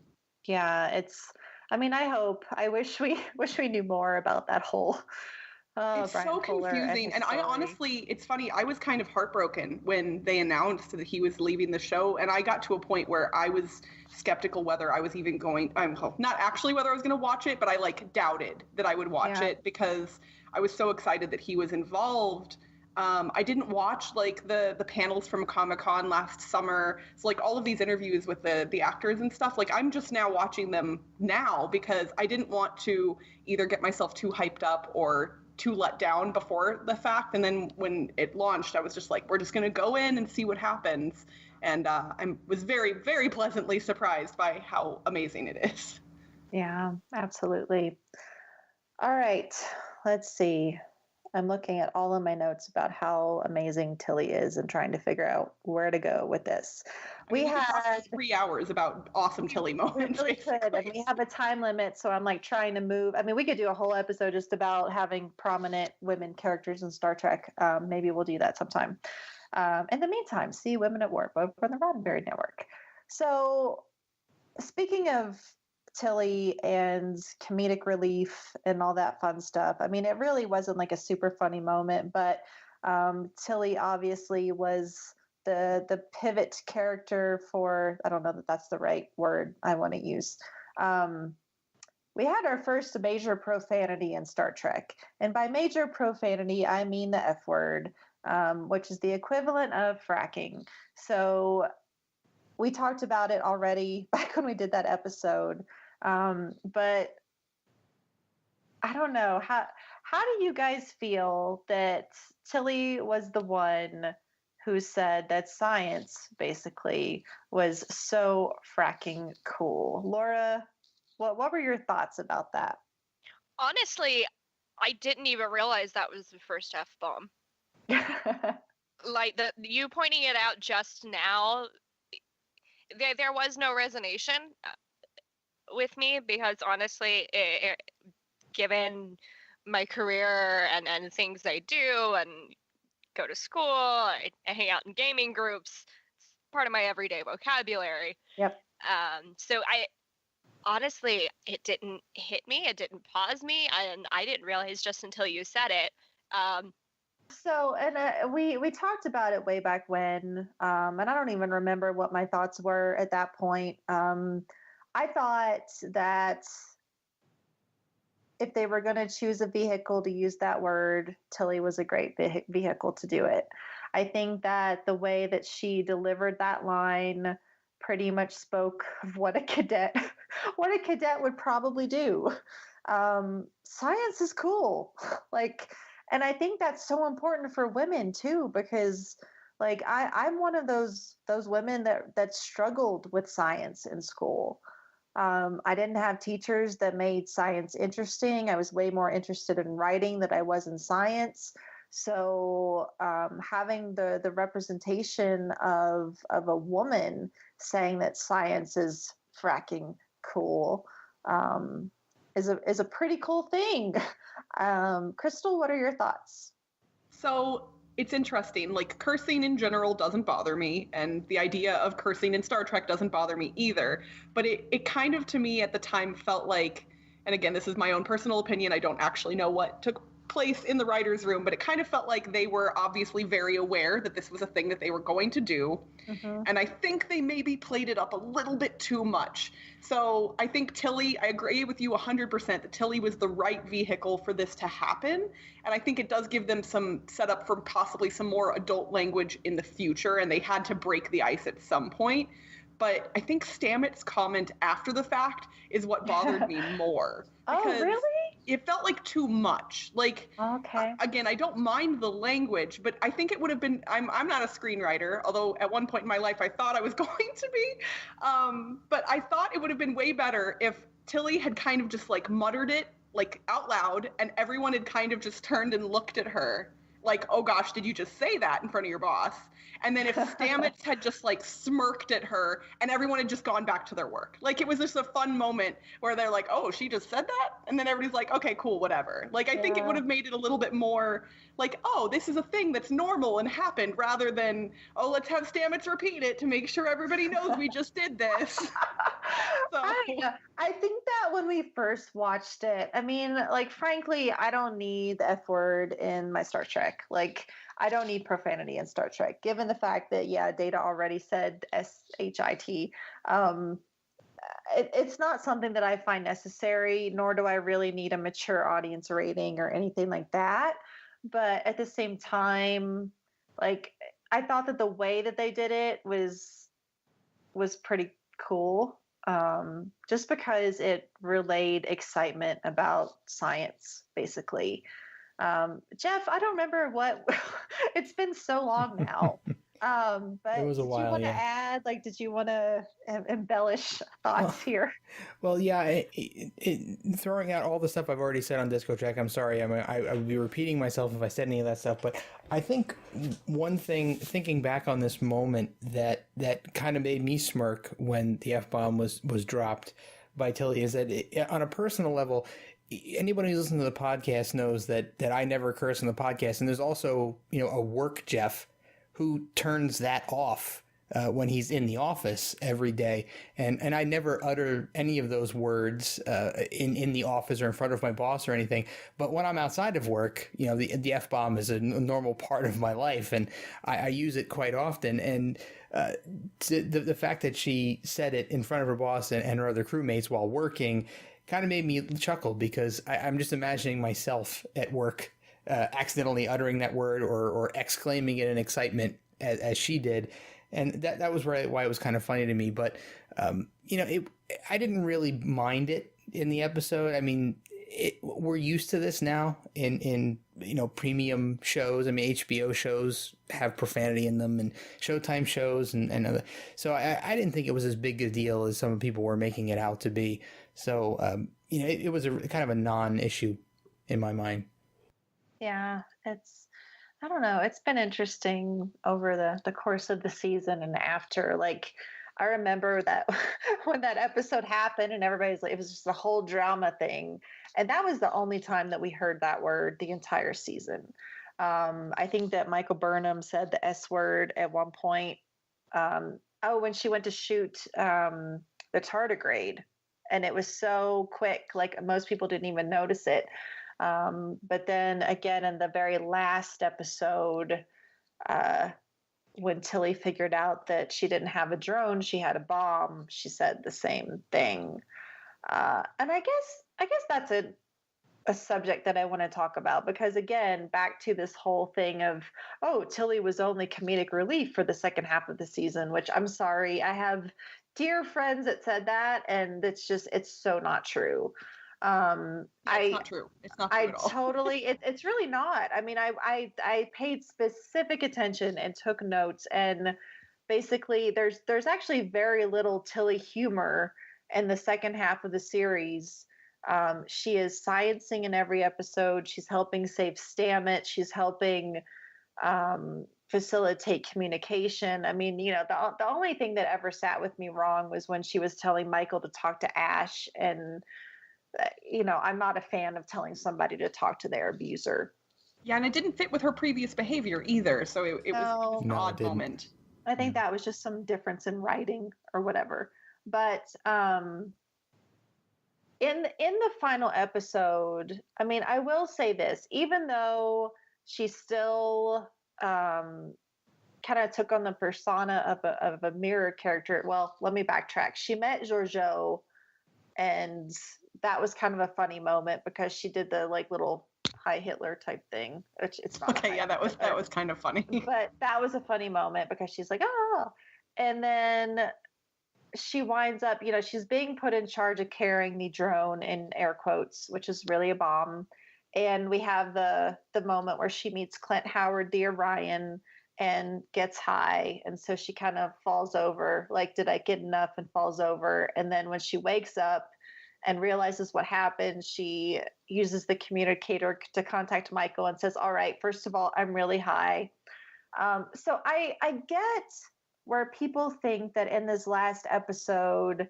wish we knew more about that whole it's Brian so Fuller confusing. And I honestly, it's funny, I was kind of heartbroken when they announced that he was leaving the show, and I got to a point where I was skeptical whether I was even not actually whether I was going to watch it, but I doubted that I would watch it because I was so excited that he was involved. I didn't watch the panels from Comic-Con last summer. So all of these interviews with the actors and stuff, I'm just now watching them now because I didn't want to either get myself too hyped up or too let down before the fact. And then when it launched, I was just we're just going to go in and see what happens. And I was very, very pleasantly surprised by how amazing it is. Yeah, absolutely. All right, let's see. I'm looking at all of my notes about how amazing Tilly is and trying to figure out where to go with this. We had 3 hours about awesome Tilly moments. We could, and we have a time limit, so I'm trying to move. I mean, we could do a whole episode just about having prominent women characters in Star Trek. Maybe we'll do that sometime. In the meantime, see Women at Work from the Roddenberry Network. So, speaking of Tilly and comedic relief and all that fun stuff. I mean, it really wasn't a super funny moment, but Tilly obviously was the pivot character for, I don't know that that's the right word I want to use, we had our first major profanity in Star Trek. And by major profanity, I mean the F word, which is the equivalent of fracking. So we talked about it already back when we did that episode. But I don't know. How do you guys feel that Tilly was the one who said that science basically was so fracking cool? Laura, what were your thoughts about that? Honestly, I didn't even realize that was the first F-bomb. Like, you pointing it out just now, there was no resonation with me, because honestly, given my career and things I do and go to school, I hang out in gaming groups, it's part of my everyday vocabulary. Yep. So honestly, it didn't hit me. It didn't pause me. And I didn't realize just until you said it. So, and we talked about it way back when, and I don't even remember what my thoughts were at that point. I thought that if they were going to choose a vehicle to use that word, Tilly was a great vehicle to do it. I think that the way that she delivered that line pretty much spoke of what a cadet would probably do. Science is cool. And I think that's so important for women too, because I'm one of those women that struggled with science in school. I didn't have teachers that made science interesting. I was way more interested in writing than I was in science. So having the representation of a woman saying that science is fracking cool is a pretty cool thing. Crystal, what are your thoughts? So it's interesting. Like, cursing in general doesn't bother me, and the idea of cursing in Star Trek doesn't bother me either. But it kind of, to me at the time, felt like, and again, this is my own personal opinion, I don't actually know what took place in the writer's room, but it kind of felt like they were obviously very aware that this was a thing that they were going to do. Mm-hmm. And I think they maybe played it up a little bit too much. So I think Tilly, I agree with you 100% that Tilly was the right vehicle for this to happen. And I think it does give them some setup for possibly some more adult language in the future, and they had to break the ice at some point. But I think Stamets' comment after the fact is what bothered me more. Oh, really? It felt like too much. Like, okay. Again, I don't mind the language, but I think it would have been, I'm not a screenwriter, although at one point in my life I thought I was going to be. But I thought it would have been way better if Tilly had kind of just like muttered it like out loud, and everyone had kind of just turned and looked at her like, oh gosh, did you just say that in front of your boss? And then if Stamets had just like smirked at her and everyone had just gone back to their work. Like, it was just a fun moment where they're like, oh, she just said that? And then everybody's like, okay, cool, whatever. Like, I think it would have made it a little bit more like, oh, this is a thing that's normal and happened, rather than, oh, let's have Stamets repeat it to make sure everybody knows we just did this. So. I think that when we first watched it, I mean, like, frankly, I don't need the F word in my Star Trek. Like, I don't need profanity in Star Trek, given the fact that, Data already said SHIT. It's not something that I find necessary, nor do I really need a mature audience rating or anything like that. But at the same time, like, I thought that the way that they did it was pretty cool. Just because it relayed excitement about science, basically. Jeff, I don't remember what it's been so long now. But it was a while, did you want to add, like, did you want to embellish thoughts here? Well, yeah, throwing out all the stuff I've already said on DiscoTrek, I'm sorry, I would be repeating myself if I said any of that stuff, but I think one thing, thinking back on this moment that kind of made me smirk when the F-bomb was dropped by Tilly is that on a personal level, anybody who's listening to the podcast knows that I never curse on the podcast, and there's also, a work Jeff who turns that off when he's in the office every day. And I never utter any of those words in the office or in front of my boss or anything. But when I'm outside of work, the F-bomb is a normal part of my life, and I use it quite often. And the fact that she said it in front of her boss and her other crewmates while working, kind of made me chuckle because I'm just imagining myself at work accidentally uttering that word or exclaiming it in excitement as she did. And that was why it was kind of funny to me. But, I didn't really mind it in the episode. I mean, we're used to this now in premium shows. I mean, HBO shows have profanity in them, and Showtime shows and other. So I didn't think it was as big a deal as some people were making it out to be. So, it was a kind of a non-issue in my mind. Yeah, I don't know. It's been interesting over the course of the season and after. Like, I remember that when that episode happened and everybody's like, it was just a whole drama thing. And that was the only time that we heard that word the entire season. I think that Michael Burnham said the S word at one point. When she went to shoot the tardigrade, and it was so quick, like most people didn't even notice it. But then again, in the very last episode, when Tilly figured out that she didn't have a drone, she had a bomb, she said the same thing. And I guess that's a subject that I want to talk about, because again, back to this whole thing of, Tilly was only comedic relief for the second half of the season, which I'm sorry, I have dear friends that said that, and it's so not true. It's not true. It's not true at all. Totally, it's really not. I mean, I paid specific attention and took notes, and basically there's actually very little Tilly humor in the second half of the series. She is sciencing in every episode. She's helping save Stamets. She's helping facilitate communication. I mean, the only thing that ever sat with me wrong was when she was telling Michael to talk to Ash, and I'm not a fan of telling somebody to talk to their abuser. Yeah, and it didn't fit with her previous behavior either, so it was an odd moment. I think that was just some difference in writing or whatever. But in the final episode, I mean, I will say this, even though she still kind of took on the persona of a mirror character. Well, let me backtrack. She met Georgiou, and that was kind of a funny moment because she did the little Hi Hitler type thing, which it's not. Okay, yeah, that was kind of funny. But that was a funny moment because she's like, oh, and then she winds up, she's being put in charge of carrying the drone, in air quotes, which is really a bomb. And we have the moment where she meets Clint Howard, the Orion, and gets high. And so she kind of falls over, like, did I get enough? And falls over. And then when she wakes up and realizes what happened, she uses the communicator to contact Michael and says, all right, first of all, I'm really high. So I get where people think that in this last episode,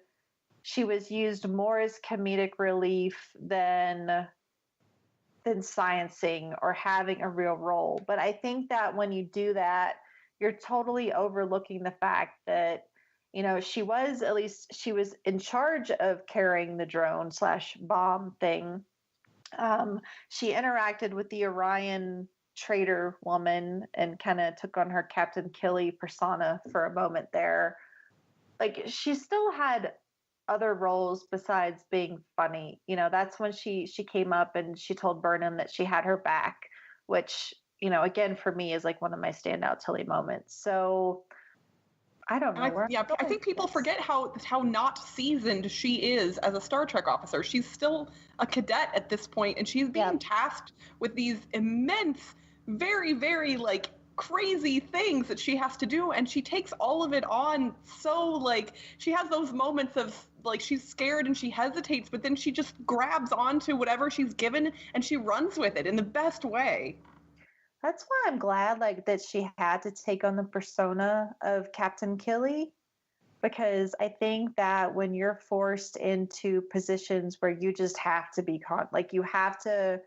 she was used more as comedic relief than sciencing or having a real role. But I think that when you do that, you're totally overlooking the fact that, she was in charge of carrying the drone / bomb thing. She interacted with the Orion trader woman and kind of took on her Captain Killy persona for a moment there. Like, she still had other roles besides being funny. That's when she came up and she told Burnham that she had her back, which, again, for me is like one of my standout Tilly moments. So I don't know. I think people forget how not seasoned she is as a Star Trek officer. She's still a cadet at this point, and she's being tasked with these immense, very, very crazy things that she has to do, and she takes all of it on. So she has those moments of she's scared and she hesitates, but then she just grabs onto whatever she's given and she runs with it in the best way. That's why I'm glad that she had to take on the persona of Captain Killy, because I think that when you're forced into positions where you just have to be you have to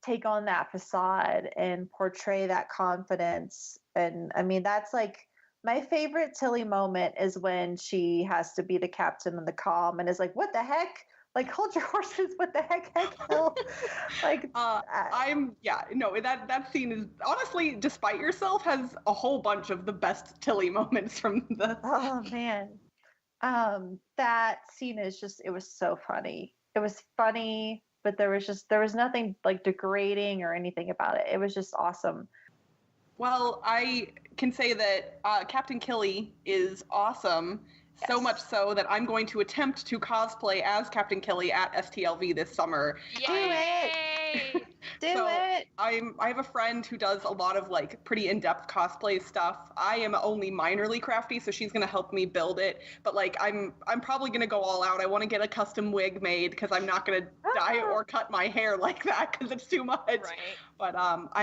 take on that facade and portray that confidence. And I mean, that's my favorite Tilly moment is when she has to be the captain of the comm and is like, what the heck? Hold your horses, what the heck, hell? That scene is honestly, Despite Yourself has a whole bunch of the best Tilly moments from the. Oh man, that scene is it was so funny. It was funny, but there was nothing like degrading or anything about it. It was just awesome. Well, I can say that Captain Killy is awesome. Yes. So much so that I'm going to attempt to cosplay as Captain Killy at STLV this summer. Yay! Do it! I have a friend who does a lot of like pretty in-depth cosplay stuff. I am only minorly crafty, so she's gonna help me build it. But like I'm probably gonna go all out. I want to get a custom wig made because I'm not gonna dye or cut my hair like that because it's too much. Right. But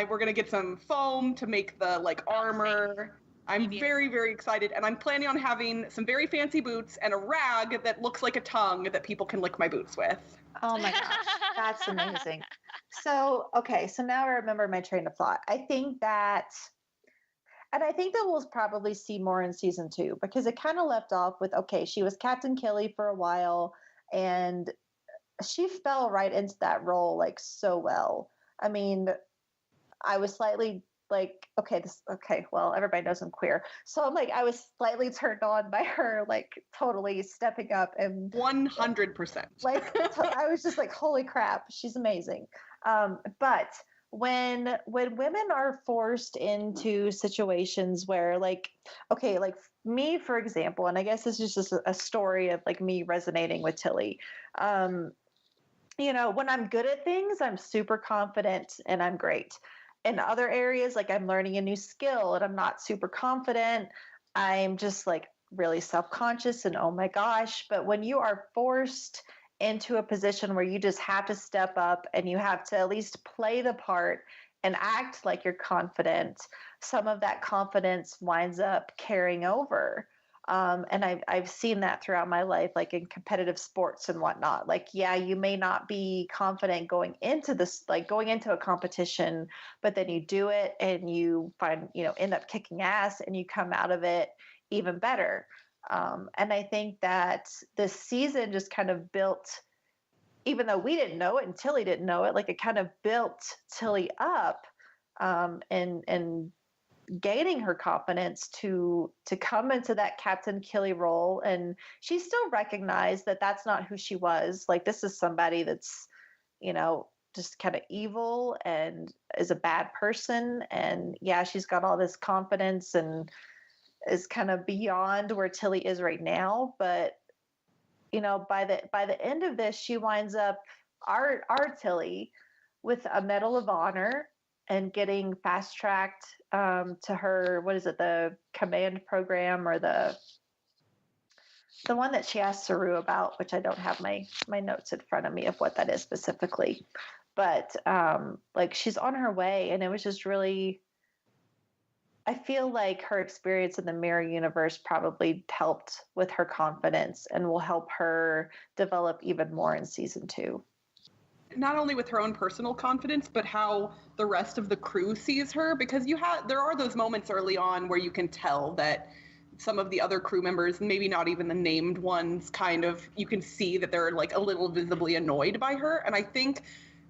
we're gonna get some foam to make the like armor. I'm very, very excited, and I'm planning on having some very fancy boots and a rag that looks like a tongue that people can lick my boots with. Oh my gosh, that's amazing. So now I remember my train of thought. I think that we'll probably see more in season 2 because it kind of left off with, she was Captain Killy for a while, and she fell right into that role like so well. I mean, I was slightly like, well, everybody knows I'm queer. So I'm like, I was slightly turned on by her, like totally stepping up and 100%. Like, I was just like, holy crap, she's amazing. But when women are forced into situations where like me, for example, and I guess this is just a story of like me resonating with Tilly. When I'm good at things, I'm super confident and I'm great. In other areas, like I'm learning a new skill and I'm not super confident, I'm just like really self-conscious and oh my gosh. But when you are forced into a position where you just have to step up and you have to at least play the part and act like you're confident, some of that confidence winds up carrying over. And I've seen that throughout my life, like in competitive sports and whatnot. Like, yeah, you may not be confident going into a competition, but then you do it and you end up kicking ass and you come out of it even better. And I think that this season just kind of built, even though we didn't know it and Tilly didn't know it, like it kind of built Tilly up, and gaining her confidence to come into that Captain Killy role. And she still recognized that that's not who she was. Like, this is somebody that's, just kind of evil and is a bad person. And yeah, she's got all this confidence and is kind of beyond where Tilly is right now. But, by the end of this, she winds up our Tilly with a Medal of Honor and getting fast tracked to her, what is it, the command program, or the one that she asked Saru about, which I don't have my notes in front of me of what that is specifically. But like, she's on her way, and it was just really, I feel like her experience in the mirror universe probably helped with her confidence and will help her develop even more in season 2. Not only with her own personal confidence, but how the rest of the crew sees her, because there are those moments early on where you can tell that some of the other crew members, maybe not even the named ones, you can see that they're like a little visibly annoyed by her. And I think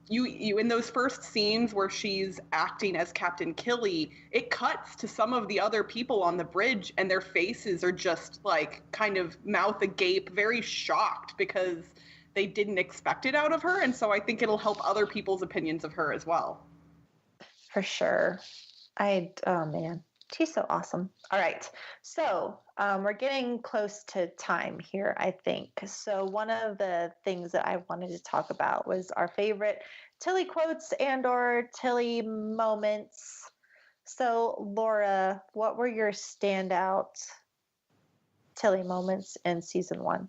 you in those first scenes where she's acting as Captain Killy, it cuts to some of the other people on the bridge and their faces are just like kind of mouth agape, very shocked because they didn't expect it out of her. And so I think it'll help other people's opinions of her as well. For sure. Oh man, she's so awesome. All right. So we're getting close to time here, I think. So one of the things that I wanted to talk about was our favorite Tilly quotes and or Tilly moments. So Laura, what were your standout Tilly moments in season 1?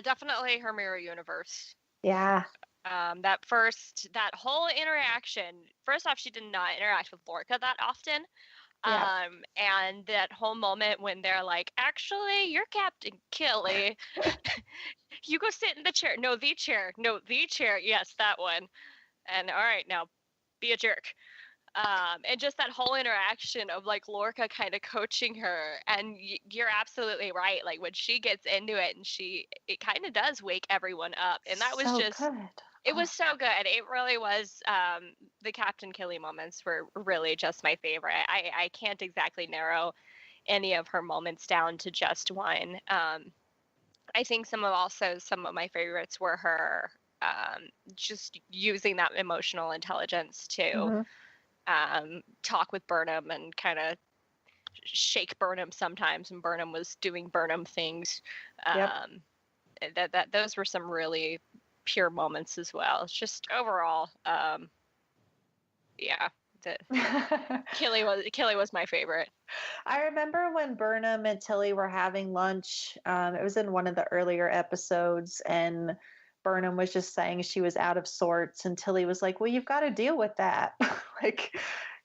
Definitely her mirror universe. Yeah. That whole interaction. First off, she did not interact with Lorca that often. Yeah. And that whole moment when they're like, actually, you're Captain Killy. You go sit in the chair. No, the chair. No, the chair. Yes, that one. And all right, now be a jerk. And just that whole interaction of like Lorca kind of coaching her, and you're absolutely right. Like when she gets into it, and it kind of does wake everyone up, and that was so just good. It was so good. It really was. The Captain Killy moments were really just my favorite. I can't exactly narrow any of her moments down to just one. I think some of my favorites were her just using that emotional intelligence to talk with Burnham and kind of shake Burnham sometimes when Burnham was doing Burnham things. Those were some really pure moments as well. It's just overall, Killy was my favorite. I remember when Burnham and Tilly were having lunch. It was in one of the earlier episodes, and Burnham was just saying she was out of sorts, and Tilly was like, "Well, you've got to deal with that. Like,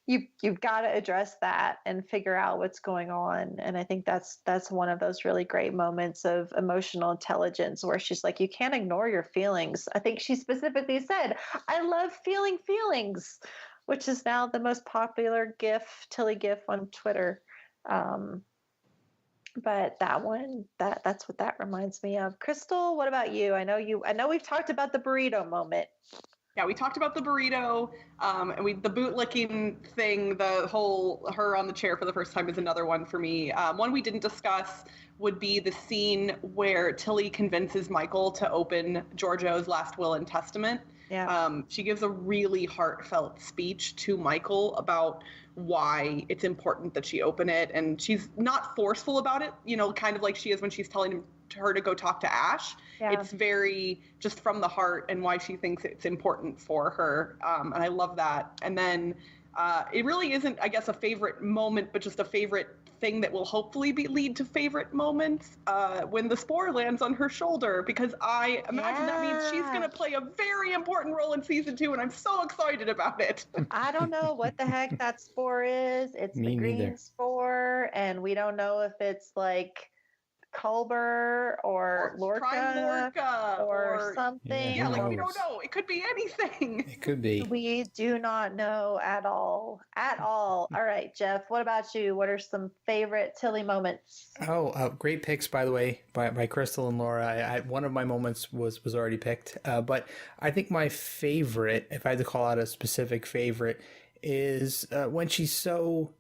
you've got to address that and figure out what's going on." And I think that's one of those really great moments of emotional intelligence where she's like, you can't ignore your feelings. I think she specifically said, "I love feeling feelings," which is now the most popular Tilly GIF on Twitter. But that one, that's what that reminds me of. Crystal, what about you? I know we've talked about the burrito moment. Yeah, we talked about the burrito, and the bootlicking thing, the whole her on the chair for the first time is another one for me. One we didn't discuss would be the scene where Tilly convinces Michael to open Giorgio's last will and testament. Yeah. She gives a really heartfelt speech to Michael about why it's important that she open it, and she's not forceful about it, kind of like she is when she's telling her to go talk to Ash. Yeah. It's very just from the heart and why she thinks it's important for her. And I love that. And then it really isn't, I guess, a favorite moment, but just a favorite thing that will hopefully lead to favorite moments when the spore lands on her shoulder, because I imagine that means she's going to play a very important role in season 2, and I'm so excited about it. I don't know what the heck that spore is. It's the green spore, and we don't know if it's like Culber or Lorca or something. Yeah, like we don't know. It could be anything. It could be. We do not know at all. All right, Jeff, what about you? What are some favorite Tilly moments? Great picks, by the way, by Crystal and Laura. One of my moments was already picked, but I think my favorite, if I had to call out a specific favorite, is when she's so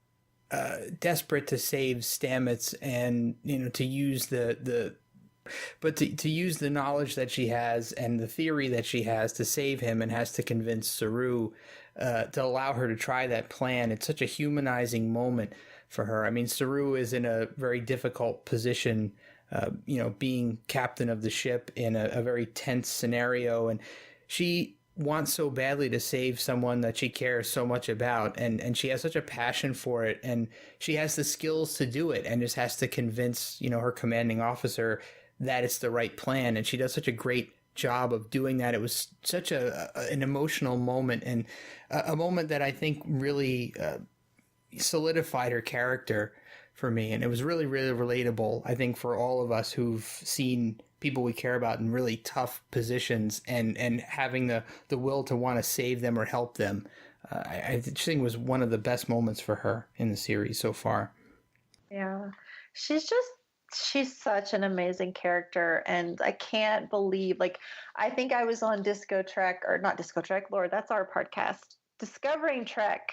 desperate to save Stamets, and to use to use the knowledge that she has and the theory that she has to save him, and has to convince Saru to allow her to try that plan. It's such a humanizing moment for her. I mean, Saru is in a very difficult position, being captain of the ship in a very tense scenario, and she wants so badly to save someone that she cares so much about, and she has such a passion for it, and she has the skills to do it, and just has to convince her commanding officer that it's the right plan, and she does such a great job of doing that. It was such an emotional moment, and a moment that I think really solidified her character for me, and it was really, really relatable, I think, for all of us who've seen people we care about in really tough positions, and having the will to want to save them or help them. I just think it was one of the best moments for her in the series so far. Yeah, she's such an amazing character, and I can't believe, I think I was on DiscoTrek, or not DiscoTrek, Lord, that's our podcast, Discovering Trek,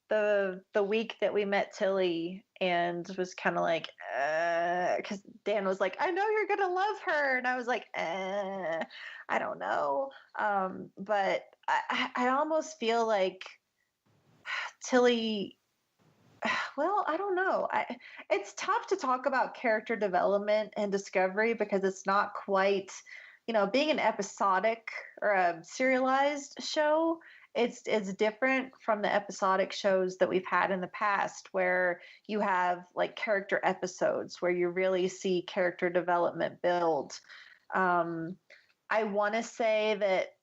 the week that we met Tilly, and was kind of like, because Dan was like, "I know you're gonna love her," and I was like, I don't know, but I almost feel like Tilly. Well, I don't know. It's tough to talk about character development and discovery, because it's not quite, being an episodic or a serialized show. It's different from the episodic shows that we've had in the past, where you have like character episodes where you really see character development build. I want to say that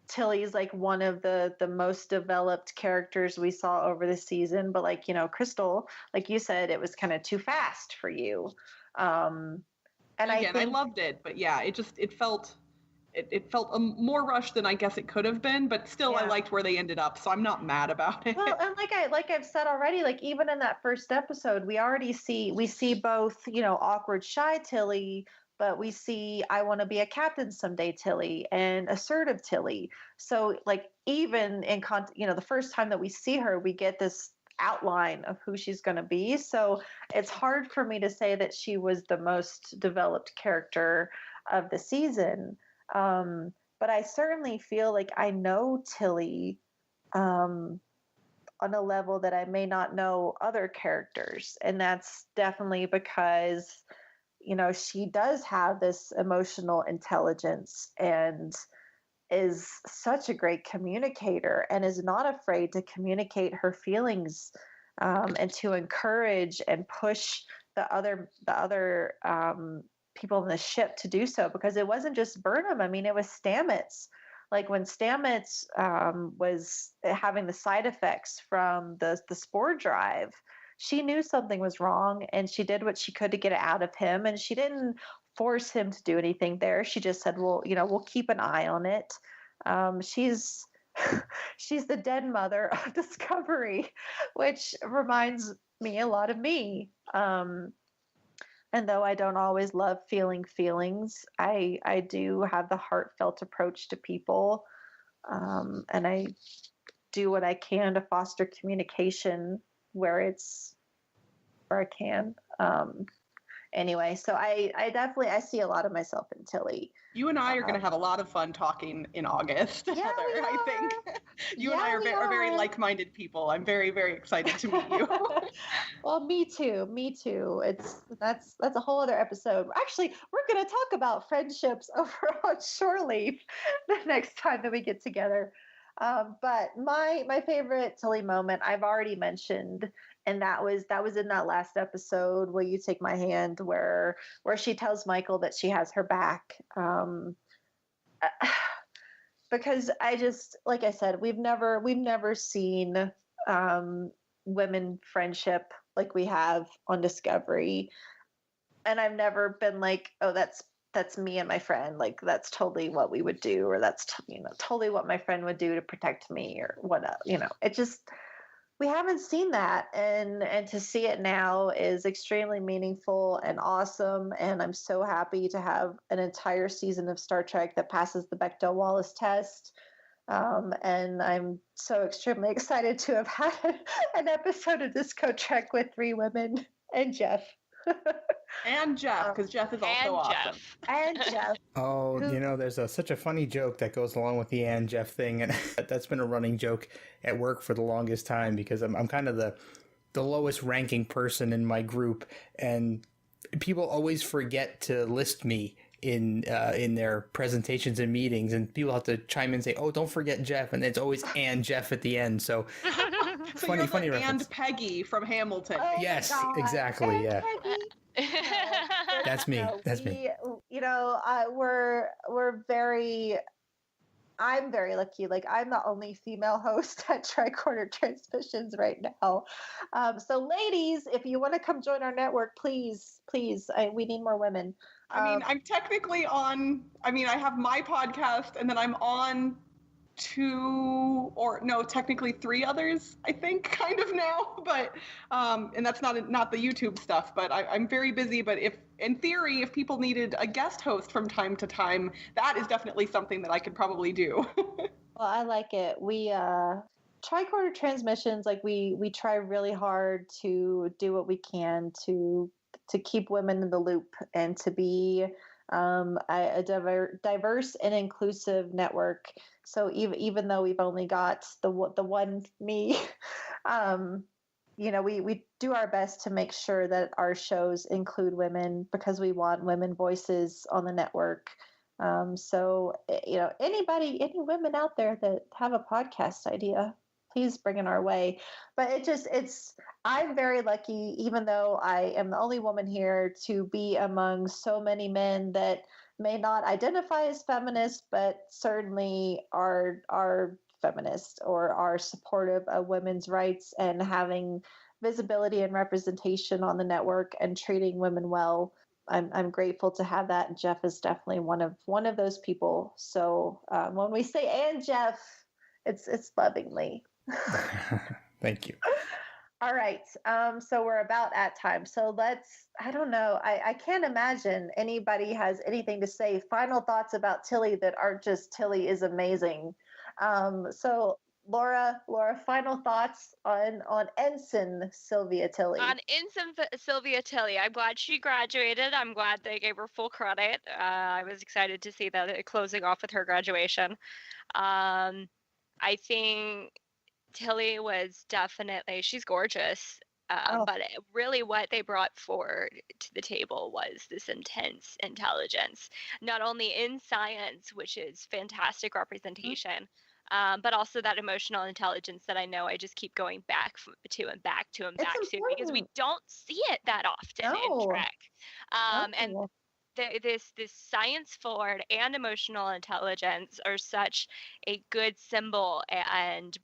Tilly's like one of the most developed characters we saw over the season, but Crystal, like you said, it was kind of too fast for you. And again, I loved it, but yeah, it felt more rushed than I guess it could have been, but still, yeah. I liked where they ended up, so I'm not mad about it. Well, and like I've said already, even in that first episode, we see both, awkward, shy Tilly, but we see I want to be a captain someday Tilly, and assertive Tilly. So even in the first time that we see her, we get this outline of who she's going to be. So it's hard for me to say that she was the most developed character of the season. But I certainly feel like I know Tilly on a level that I may not know other characters. And that's definitely because, she does have this emotional intelligence and is such a great communicator and is not afraid to communicate her feelings, and to encourage and push the other people in the ship to do so, because it wasn't just Burnham. I mean, it was Stamets. Like when Stamets was having the side effects from the spore drive, she knew something was wrong and she did what she could to get it out of him. And she didn't force him to do anything there. She just said, well, we'll keep an eye on it. She's the dead mother of Discovery, which reminds me a lot of me. And though I don't always love feeling feelings, I do have the heartfelt approach to people. And I do what I can to foster communication where I can. Anyway, so I definitely see a lot of myself in Tilly. You and I are going to have a lot of fun talking in August, Yeah, Heather, I think. You and I are very like-minded people. I'm very, very excited to meet you. Well, me too. That's a whole other episode. Actually, we're going to talk about friendships over on Shore Leave the next time that we get together. But my favorite Tilly moment I've already mentioned, and that was in that last episode, Will You Take My Hand, where she tells Michael that she has her back. Because I just, like I said, we've never seen women friendship like we have on Discovery, and I've never been like, oh, that's me and my friend, like that's totally what we would do, or that's totally what my friend would do to protect me, or what. It just, we haven't seen that, and to see it now is extremely meaningful and awesome. And I'm so happy to have an entire season of Star Trek that passes the Bechdel-Wallace test. And I'm so extremely excited to have had an episode of DiscoTrek with 3 women and Jeff. And Jeff, because Jeff is also awesome. And Jeff. Oh, there's such a funny joke that goes along with the and Jeff thing, and that's been a running joke at work for the longest time, because I'm kind of the lowest ranking person in my group, and people always forget to list me in their presentations and meetings, and people have to chime in and say, "Oh, don't forget Jeff," and it's always and Jeff at the end. So so funny reference. And Peggy from Hamilton. Oh, yes, exactly. Yeah. That's me. Me. I'm very lucky. Like, I'm the only female host at Tricorder Transmissions right now. So ladies, if you want to come join our network, please, we need more women. I'm technically on, I have my podcast, and then I'm on 3 others, I think, kind of now, but and that's not the YouTube stuff, but I'm very busy. But if people needed a guest host from time to time, that is definitely something that I could probably do. Well, I like it. We Tricorder Transmissions, like we try really hard to do what we can to keep women in the loop and to be a diverse and inclusive network. So even though we've only got the one me, we do our best to make sure that our shows include women, because we want women voices on the network. So any women out there that have a podcast idea, please bring it our way. But I'm very lucky, even though I am the only woman here, to be among so many men that may not identify as feminists, but certainly are feminist or are supportive of women's rights and having visibility and representation on the network and treating women well. I'm grateful to have that. And Jeff is definitely one of those people. So when we say and Jeff, it's lovingly. Thank you. All right. So we're about at time. So I don't know. I can't imagine anybody has anything to say. Final thoughts about Tilly that aren't just Tilly is amazing. So Laura, final thoughts on Ensign Sylvia Tilly. On Ensign Sylvia Tilly, I'm glad she graduated. I'm glad they gave her full credit. I was excited to see that closing off with her graduation. I think Tilly was definitely, she's gorgeous. But really what they brought forward to the table was this intense intelligence, not only in science, which is fantastic representation, but also that emotional intelligence that I know I just keep going back to and back to and back to, because we don't see it that often in Trek. And this science forward and emotional intelligence are such a good symbol and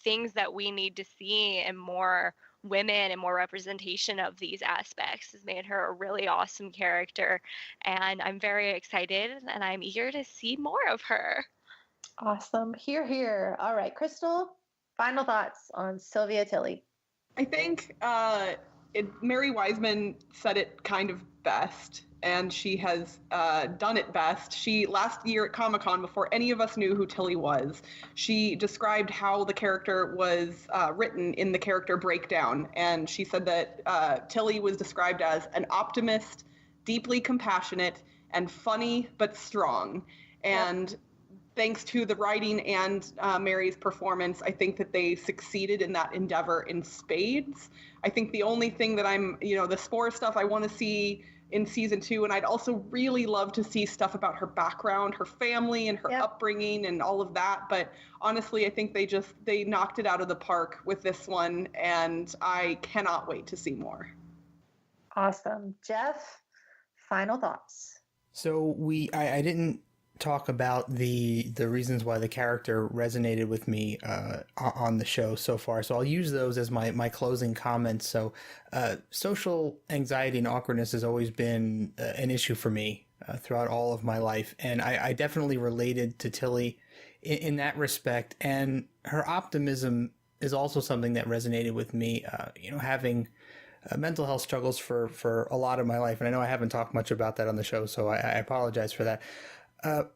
things that we need to see in more women and more representation of these aspects has made her a really awesome character, and I'm very excited and I'm eager to see more of her. Awesome. Here. All right, Crystal, final thoughts on Sylvia Tilly. I think Mary Wiseman said it kind of best, and she has done it best. She, last year at Comic-Con, before any of us knew who Tilly was, she described how the character was written in the character breakdown, and she said that Tilly was described as an optimist, deeply compassionate, and funny but strong. And thanks to the writing and Mary's performance, I think that they succeeded in that endeavor in spades. I think the only thing that the Spore stuff I want to see in season 2, and I'd also really love to see stuff about her background, her family, and her upbringing, and all of that. But honestly, I think they knocked it out of the park with this one, and I cannot wait to see more. Awesome. Jeff, final thoughts. So I didn't talk about the reasons why the character resonated with me on the show so far, so I'll use those as my closing comments. So social anxiety and awkwardness has always been an issue for me throughout all of my life, and I definitely related to Tilly in that respect, and her optimism is also something that resonated with me, having mental health struggles for a lot of my life, and I know I haven't talked much about that on the show, so I apologize for that.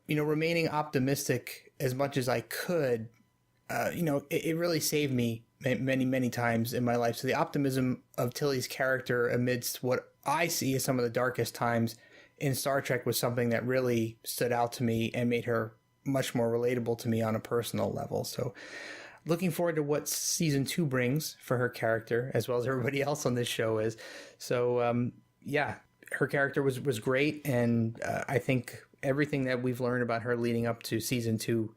Remaining optimistic as much as I could, it really saved me many, many times in my life. So the optimism of Tilly's character amidst what I see as some of the darkest times in Star Trek was something that really stood out to me and made her much more relatable to me on a personal level. So looking forward to what season 2 brings for her character, as well as everybody else on this show is. So, her character was great, and I think everything that we've learned about her leading up to season 2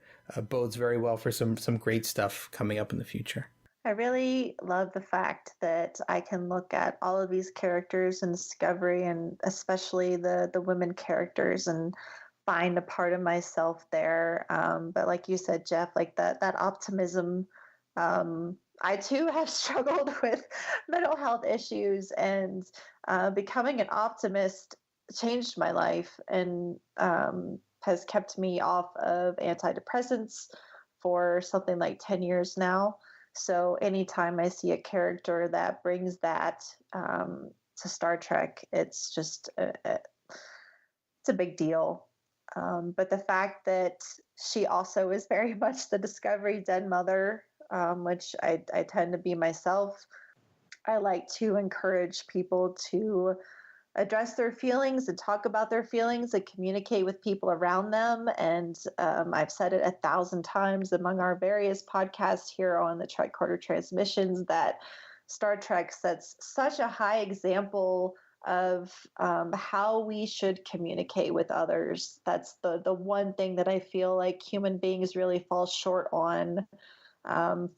bodes very well for some great stuff coming up in the future. I really love the fact that I can look at all of these characters in Discovery, and especially the women characters, and find a part of myself there. But like you said, Jeff, like that optimism, I too have struggled with mental health issues, and becoming an optimist changed my life and has kept me off of antidepressants for something like 10 years now. So anytime I see a character that brings that to Star Trek, it's just it's a big deal. But the fact that she also is very much the Discovery den mother, which I tend to be myself, I like to encourage people to address their feelings and talk about their feelings and communicate with people around them. And I've said it 1,000 times among our various podcasts here on the Tricorder Transmissions that Star Trek sets such a high example of how we should communicate with others. That's the one thing that I feel like human beings really fall short on,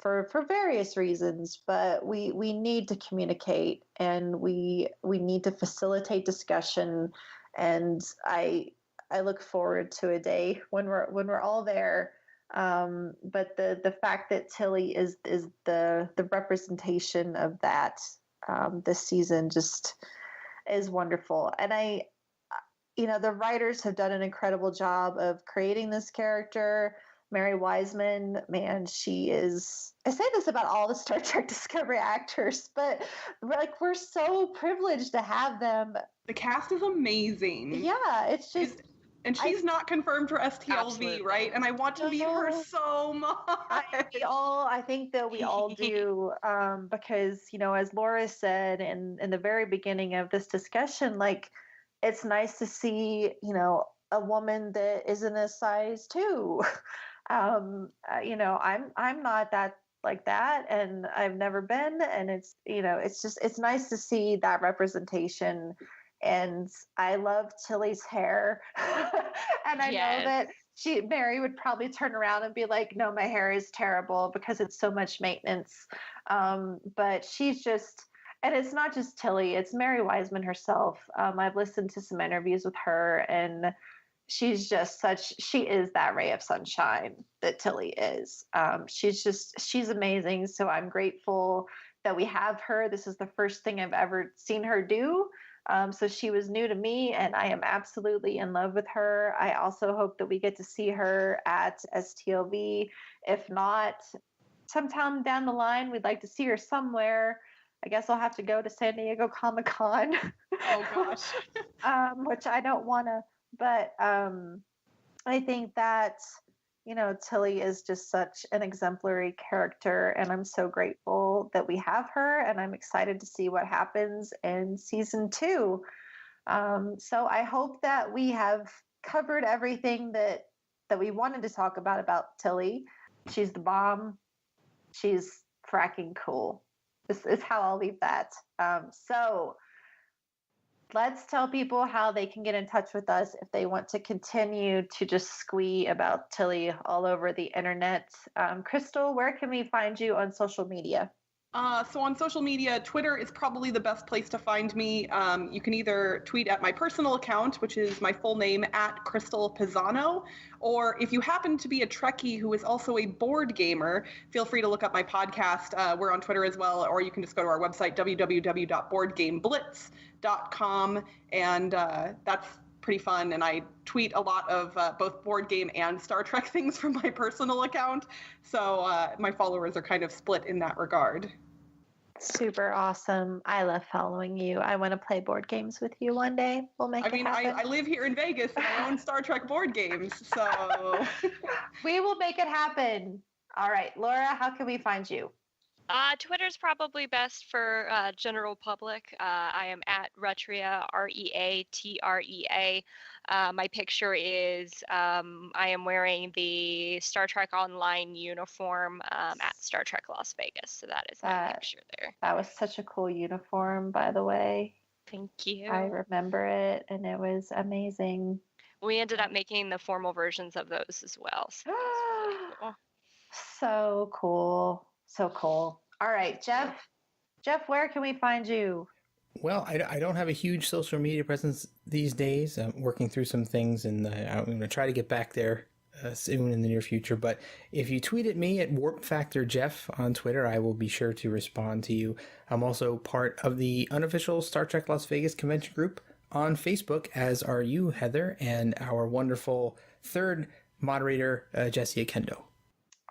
for various reasons, but we need to communicate, and we need to facilitate discussion. And I look forward to a day when we're all there. But the fact that Tilly is the representation of that this season just is wonderful. And the writers have done an incredible job of creating this character. Mary Wiseman, man, she is, I say this about all the Star Trek Discovery actors, but we're so privileged to have them. The cast is amazing. Yeah, it's just And she's not confirmed for STLV, Absolutely. right? And I want to meet her so much. I think that we all do, because, as Laura said in the very beginning of this discussion, like, it's nice to see, a woman that isn't a size 2. I'm not that like that, and I've never been, and it's nice to see that representation. And I love Tilly's hair. And I know that Mary would probably turn around and be like, no, my hair is terrible because it's so much maintenance. But she's just, and it's not just Tilly, it's Mary Wiseman herself. I've listened to some interviews with her, and she's just she is that ray of sunshine that Tilly is. She's amazing. So I'm grateful that we have her. This is the first thing I've ever seen her do. So she was new to me, and I am absolutely in love with her. I also hope that we get to see her at STLV. If not, sometime down the line, we'd like to see her somewhere. I guess I'll have to go to San Diego Comic-Con. Oh, gosh. Which I don't want to. But I think that, Tilly is just such an exemplary character, and I'm so grateful that we have her, and I'm excited to see what happens in season 2. So I hope that we have covered everything that we wanted to talk about Tilly. She's the bomb. She's fracking cool. This is how I'll leave that. So let's tell people how they can get in touch with us if they want to continue to just squee about Tilly all over the internet. Crystal, where can we find you on social media? So on social media, Twitter is probably the best place to find me. You can either tweet at my personal account, which is my full name, at Crystal Pisano, or if you happen to be a Trekkie who is also a board gamer, feel free to look up my podcast. We're on Twitter as well, or you can just go to our website, www.boardgameblitz.com, and that's pretty fun. And I tweet a lot of both board game and Star Trek things from my personal account, so my followers are kind of split in that regard. Super awesome. I love following you. I want to play board games with you one day. We'll make it happen. I live here in Vegas and I own Star Trek board games, so we will make it happen. All right, Laura, how can we find you? Twitter's probably best for general public. I am at Retrea, Reatrea. My picture is I am wearing the Star Trek Online uniform at Star Trek Las Vegas. So that is my picture there. That was such a cool uniform, by the way. Thank you. I remember it, and it was amazing. We ended up making the formal versions of those as well. So that was really cool. So cool. So cool. All right, Jeff. Jeff, where can we find you? Well, I don't have a huge social media presence these days. I'm working through some things, and I'm going to try to get back there soon in the near future. But if you tweet at me at Warp Factor Jeff on Twitter, I will be sure to respond to you. I'm also part of the unofficial Star Trek Las Vegas convention group on Facebook, as are you, Heather, and our wonderful third moderator, Jessia Kendo.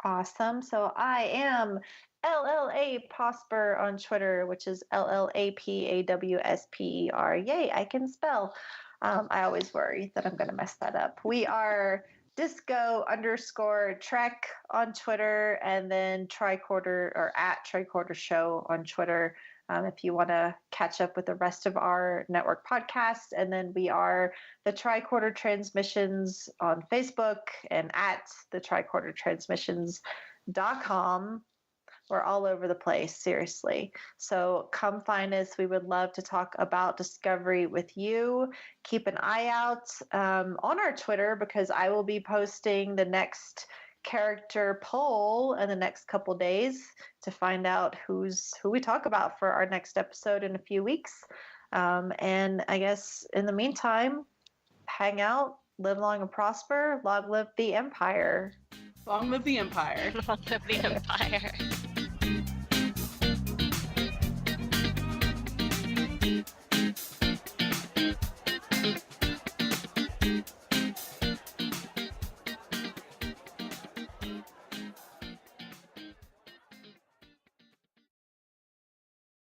Awesome. So I am LLA Posper on Twitter, which is LLAPAWSPER. Yay, I can spell. I always worry that I'm going to mess that up. We are Disco_Trek on Twitter, and then Tricorder, or at Tricorder Show on Twitter, if you want to catch up with the rest of our network podcasts. And then we are the Tricorder Transmissions on Facebook and at the TricorderTransmissions.com. We're all over the place, seriously. So come find us. We would love to talk about Discovery with you. Keep an eye out on our Twitter, because I will be posting the next character poll in the next couple days to find out who we talk about for our next episode in a few weeks. And I guess in the meantime, hang out, live long and prosper, long live the Empire. Long live the Empire. Long live the Empire.